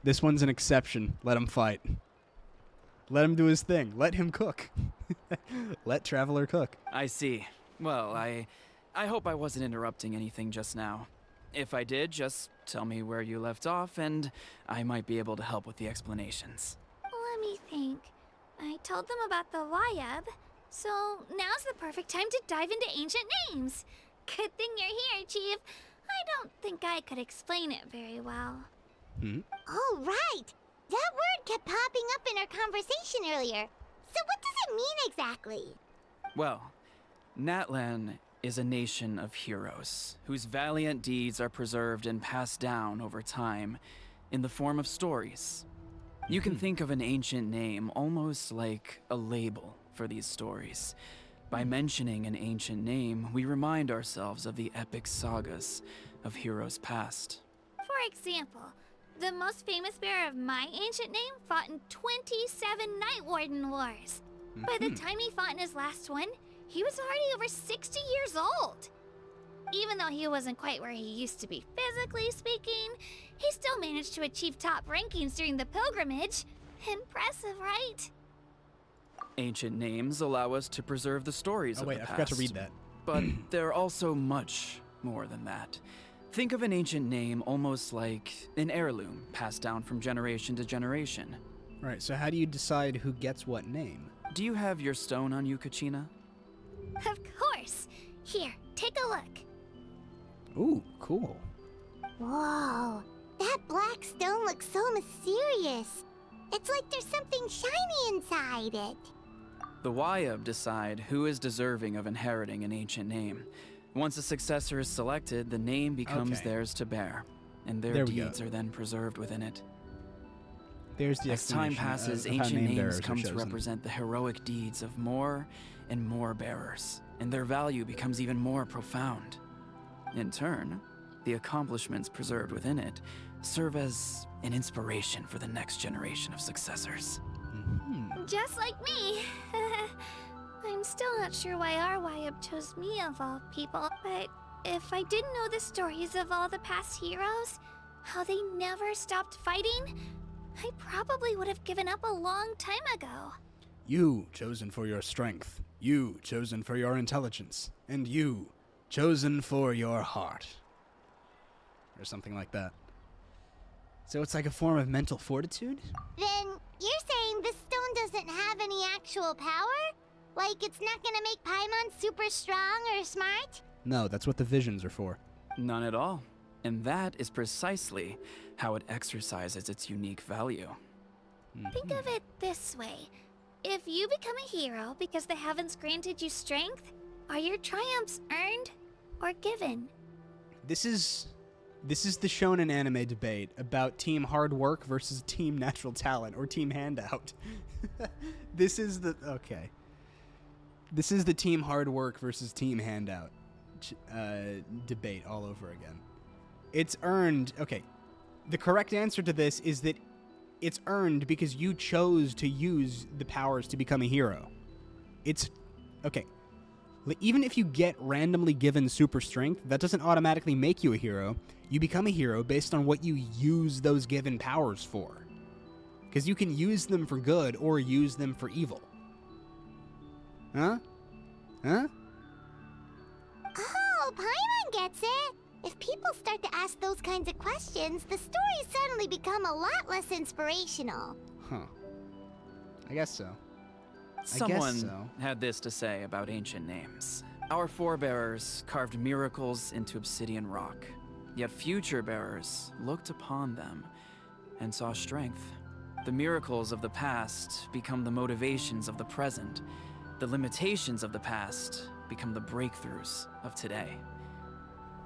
this one's an exception, let him fight. Let him do his thing. Let him cook. Let Traveler cook. I see. Well, I hope I wasn't interrupting anything just now. If I did, just tell me where you left off, and I might be able to help with the explanations. Let me think. I told them about the Wyab, so now's the perfect time to dive into ancient names. Good thing you're here, Chief. don't think I could explain it very well. Oh, right! That word kept popping up in our conversation earlier. So what does it mean exactly? Well, Natlan is a nation of heroes whose valiant deeds are preserved and passed down over time in the form of stories. You can think of an ancient name almost like a label for these stories. By mentioning an ancient name, we remind ourselves of the epic sagas of heroes past. For example, the most famous bearer of my ancient name fought in 27 Night Warden Wars. By the time he fought in his last one, he was already over 60 years old. Even though he wasn't quite where he used to be physically speaking, he still managed to achieve top rankings during the pilgrimage. Impressive, right? Ancient names allow us to preserve the stories of the past. I forgot to read that. But they're also much more than that. Think of an ancient name almost like an heirloom passed down from generation to generation. Right, so how do you decide who gets what name? Do you have your stone on you, Kachina? Of course. Here, take a look. Ooh, cool. Whoa, that black stone looks so mysterious. It's like there's something shiny inside it. The Wayab decide who is deserving of inheriting an ancient name. Once a successor is selected, the name becomes theirs to bear, and their deeds are then preserved within it. There's the As time explanation passes, of how ancient name names bearers are come to chosen. represent the heroic deeds of more and more bearers, and their value becomes even more profound. In turn, the accomplishments preserved within it serve as an inspiration for the next generation of successors. Just like me. I'm still not sure why our Wayab chose me of all people, but if I didn't know the stories of all the past heroes, how they never stopped fighting, I probably would have given up a long time ago. You, chosen for your strength. You, chosen for your intelligence. And you, chosen for your heart. Or something like that. So it's like a form of mental fortitude? Then you're saying this stone doesn't have any actual power? Like it's not gonna make Paimon super strong or smart? No, that's what the visions are for. None at all. And that is precisely how it exercises its unique value. Think of it this way. If you become a hero because the heavens granted you strength, are your triumphs earned or given? This is the shonen anime debate about team hard work versus team natural talent or team handout. This is the team hard work versus team handout debate all over again. It's earned. Okay, the correct answer to this is that it's earned because you chose to use the powers to become a hero. It's okay. Even if you get randomly given super strength, that doesn't automatically make you a hero. You become a hero based on what you use those given powers for. Because you can use them for good or use them for evil. Huh? Oh, Paimon gets it. If people start to ask those kinds of questions, the stories suddenly become a lot less inspirational. Huh. I guess so. Someone had this to say about ancient names. Our forebears carved miracles into obsidian rock, yet future bearers looked upon them and saw strength. The miracles of the past become the motivations of the present. The limitations of the past become the breakthroughs of today.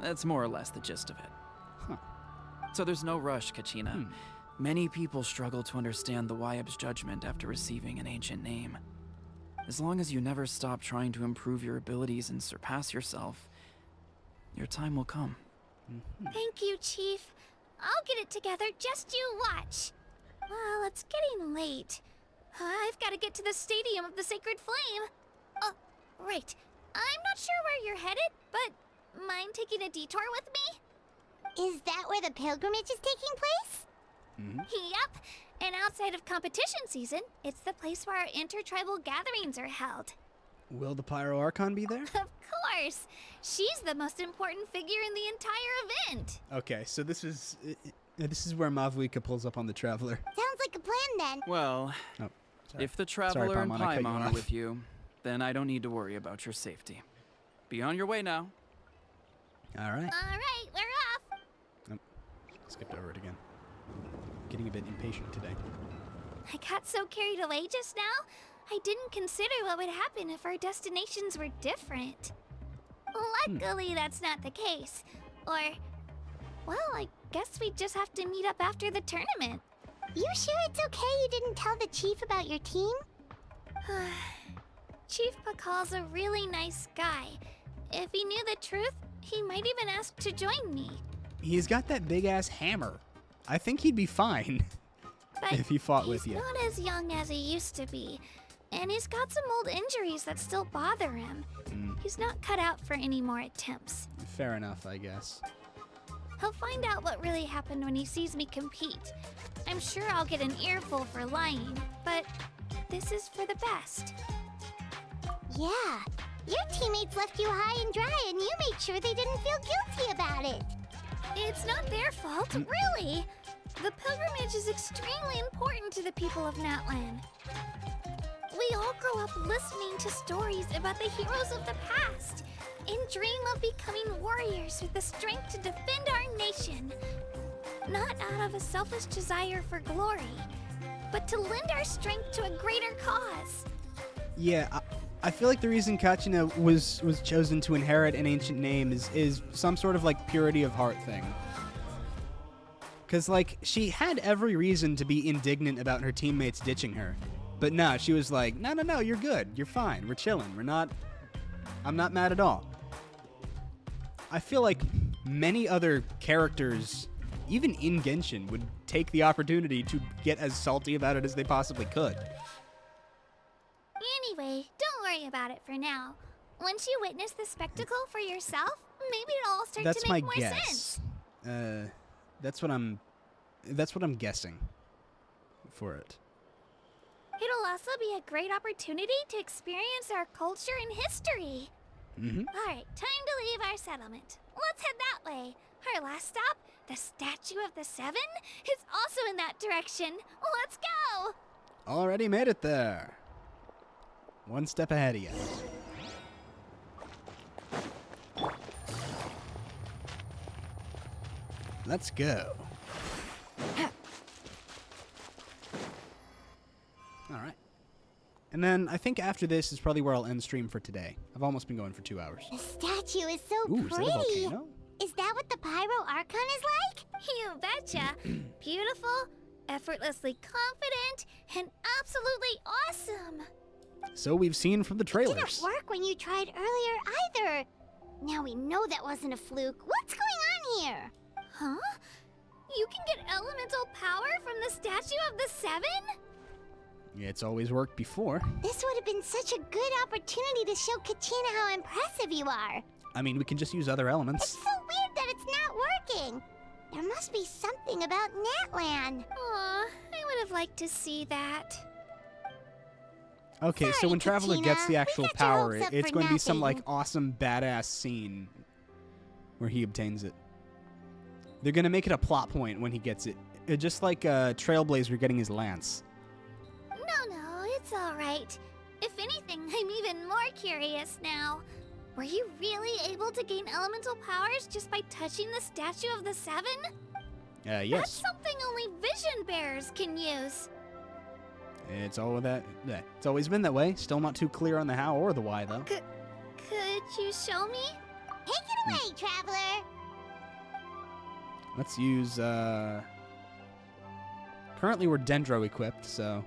That's more or less the gist of it. Huh. So there's no rush, Kachina. Many people struggle to understand the Wayab's judgment after receiving an ancient name. As long as you never stop trying to improve your abilities and surpass yourself, your time will come. Thank you, Chief. I'll get it together, just you watch. Well, it's getting late. I've got to get to the Stadium of the Sacred Flame. Right. I'm not sure where you're headed, but mind taking a detour with me? Is that where the pilgrimage is taking place? Yep. And outside of competition season, it's the place where our intertribal gatherings are held. Will the Pyro Archon be there? Of course. She's the most important figure in the entire event. Okay, so this is where Mavuika pulls up on the Traveler. Sounds like a plan then. Well, if the Traveler and Paimon are with you, then I don't need to worry about your safety. Be on your way now. All right. All right, we're off. skipped over it again. Getting a bit impatient today. I got so carried away just now, I didn't consider what would happen if our destinations were different. Luckily, that's not the case. Or, well, I guess we just have to meet up after the tournament. You sure it's okay you didn't tell the chief about your team? Chief Pakal's a really nice guy. If he knew the truth, he might even ask to join me. He's got that big-ass hammer. I think he'd be fine if he fought with you. He's not as young as he used to be, and he's got some old injuries that still bother him. He's not cut out for any more attempts. Fair enough, I guess. He'll find out what really happened when he sees me compete. I'm sure I'll get an earful for lying, but this is for the best. Yeah, your teammates left you high and dry and you made sure they didn't feel guilty about it. It's not their fault, really. The pilgrimage is extremely important to the people of Natlan. We all grow up listening to stories about the heroes of the past and dream of becoming warriors with the strength to defend our nation. Not out of a selfish desire for glory, but to lend our strength to a greater cause. Yeah, I feel like the reason Kachina was chosen to inherit an ancient name is some sort of like purity of heart thing. Because like she had every reason to be indignant about her teammates ditching her. But no, she was like, no, you're good. You're fine. We're chilling. I'm not mad at all. I feel like many other characters, even in Genshin, would take the opportunity to get as salty about it as they possibly could. Anyway, don't worry about it for now. Once you witness the spectacle for yourself, maybe it'll all start to make more sense. That's what I'm guessing for it. It'll also be a great opportunity to experience our culture and history. Alright, time to leave our settlement. Let's head that way. Our last stop, the Statue of the Seven, is also in that direction. Let's go! Already made it there. One step ahead of you. Let's go. Alright. And then I think after this is probably where I'll end stream for today. I've almost been going for 2 hours. The statue is so Ooh, pretty. is that a volcano? Is that what the Pyro Archon is like? You betcha. Beautiful, effortlessly confident, and absolutely awesome. So we've seen from the It trailers. didn't work when you tried earlier either. Now we know that wasn't a fluke. What's going on here? Huh? You can get elemental power from the Statue of the Seven? It's always worked before. This would have been such a good opportunity to show Kachina how impressive you are. I mean, we can just use other elements. It's so weird that it's not working. There must be something about Natlan. Aw, I would have liked to see that. Okay, so Sorry, when Traveler Kachina. gets the We actual got your power, hopes up it's for going to be some like nothing. awesome badass scene where he obtains it. They're going to make it a plot point when he gets it. Just like Trailblazer getting his lance. No, it's all right. If anything, I'm even more curious now. Were you really able to gain elemental powers just by touching the Statue of the Seven? That's Yes. something only vision bearers can use. It's all that. Yeah, it's always been that way. Still not too clear on the how or the why, though. Could you show me? Take it away, Traveler. Let's use. Currently, we're Dendro equipped, so.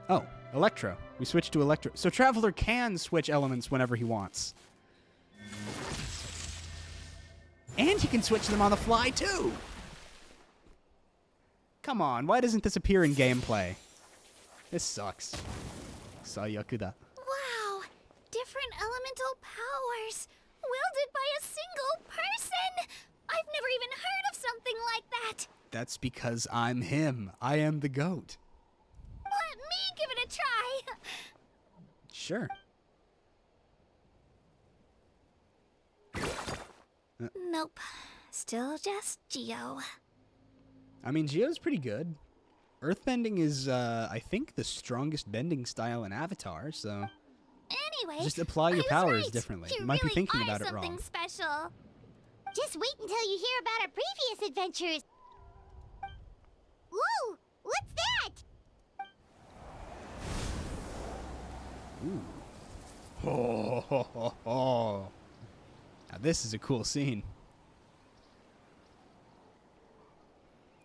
Oh, Electro. We switched to Electro. So Traveler can switch elements whenever he wants. And he can switch them on the fly, too! Come on, why doesn't this appear in gameplay? This sucks. Sayakuda. Wow, different elemental powers, wielded by a single person! I've never even heard of something like that! That's because I'm him. I am the GOAT. Let me give it a try! Sure. Nope, still just Geo. I mean, Geo's pretty good. Earthbending is, I think, the strongest bending style in Avatar, so... Anyway, just apply your I was powers right. differently. You You might really be thinking are about it something wrong. special. Just wait until you hear about our previous adventures. Whoa! What's that? Ooh. Oh, ho, ho, ho. Now this is a cool scene.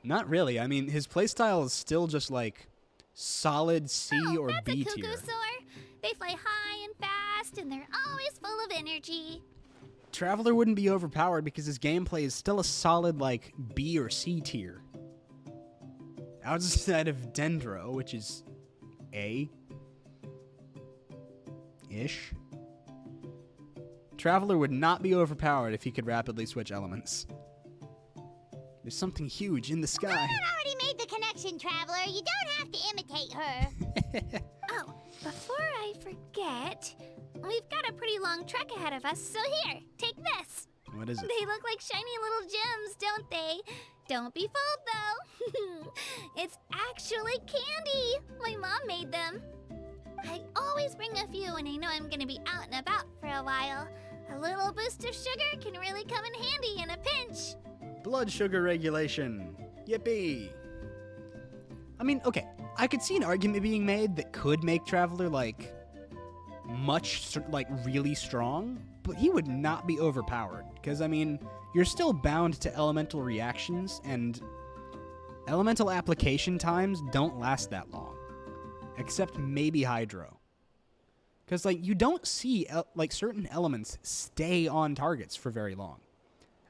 Not really. I mean, his playstyle is still just like solid C or B That's a tier. Kukusaur. They fly high and fast, and they're always full of energy. Traveler wouldn't be overpowered because his gameplay is still a solid like B or C tier. Outside of Dendro, which is A-ish. Traveler would not be overpowered if he could rapidly switch elements. There's something huge in the sky. Norman already made the connection, Traveler. You don't have to imitate her. Oh, before I forget, we've got a pretty long trek ahead of us, so here, take this. What is it? They look like shiny little gems, don't they? Don't be fooled, though. It's actually candy. My mom made them. I always bring a few when I know I'm gonna be out and about for a while. A little boost of sugar can really come in handy in a pinch. Blood sugar regulation. Yippee. I mean, okay, I could see an argument being made that could make Traveler, like, really strong, but he would not be overpowered. Because, I mean, you're still bound to elemental reactions, and elemental application times don't last that long. Except maybe Hydro. Because, like, you don't see, certain elements stay on targets for very long.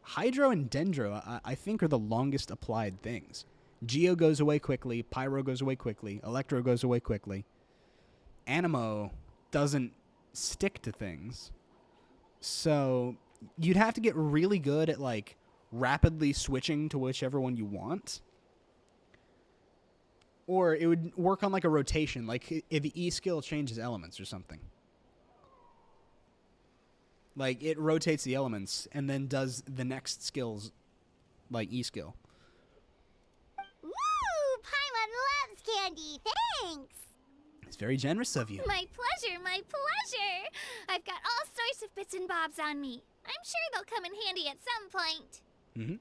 Hydro and Dendro, I think, are the longest applied things. Geo goes away quickly, Pyro goes away quickly, Electro goes away quickly. Anemo doesn't stick to things. So you'd have to get really good at, like, rapidly switching to whichever one you want. Or it would work on, like, a rotation, like if the E skill changes elements or something. Like, it rotates the elements and then does the next skill's, like, E skill. Woo! Paimon loves candy. Thanks. It's very generous of you. My pleasure, my pleasure. I've got all sorts of bits and bobs on me. I'm sure they'll come in handy at some point. Mm-hmm.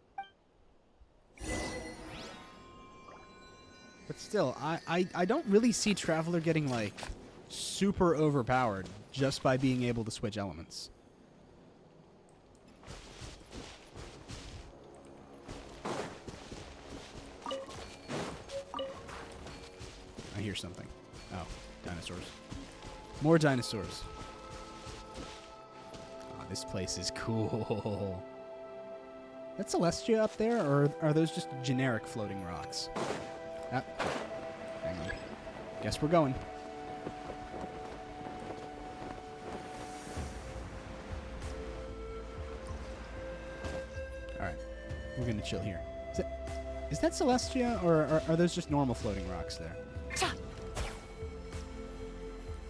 But still, I don't really see Traveler getting, like, super overpowered just by being able to switch elements. I hear something. Oh, dinosaurs. More dinosaurs. Oh, this place is cool. That's Celestia up there, or are those just generic floating rocks? Ah, hang on. Guess we're going. Alright. We're gonna chill here. Is that Celestia, or are those just normal floating rocks there?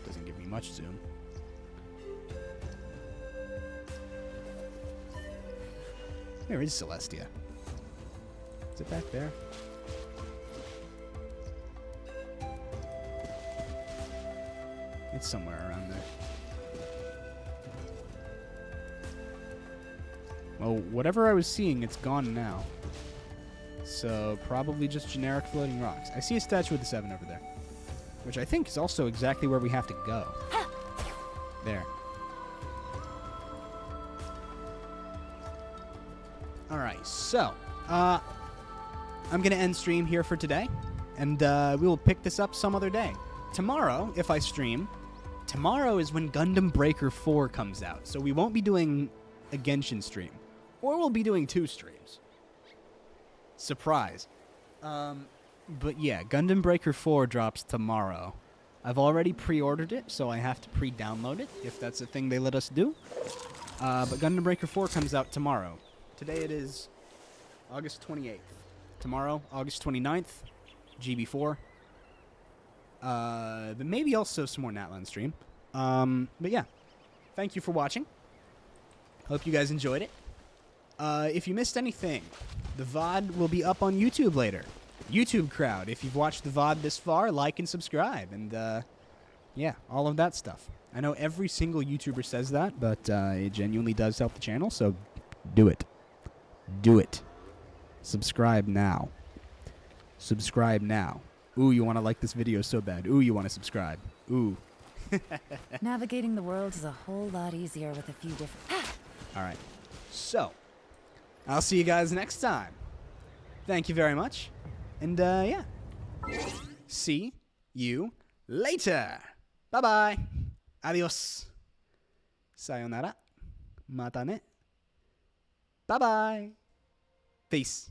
Doesn't give me much zoom. Where is Celestia? Is it back there? It's somewhere around there. Well, whatever I was seeing, it's gone now. So, probably just generic floating rocks. I see a statue with a 7 over there. Which I think is also exactly where we have to go. There. Alright, so, I'm going to end stream here for today. And we will pick this up some other day. Tomorrow, if I stream, tomorrow is when Gundam Breaker 4 comes out. So we won't be doing a Genshin stream. Or we'll be doing 2 streams. Surprise. But yeah, Gundam Breaker 4 drops tomorrow. I've already pre-ordered it, so I have to pre-download it, if that's a thing they let us do. But Gundam Breaker 4 comes out tomorrow. Today it is August 28th. Tomorrow, August 29th, GB4. But maybe also some more Natlan stream. But yeah, thank you for watching. Hope you guys enjoyed it. If you missed anything, the VOD will be up on YouTube later. YouTube crowd, if you've watched the VOD this far, like and subscribe. And, yeah, all of that stuff. I know every single YouTuber says that, but it genuinely does help the channel, so do it. Do it. Subscribe now. Subscribe now. Ooh, you want to like this video so bad. Ooh, you want to subscribe. Ooh. Navigating the world is a whole lot easier with a few different... All right. So, I'll see you guys next time. Thank you very much. And, yeah. See you later. Bye-bye. Adios. Sayonara. Mata ne. Bye-bye. Peace.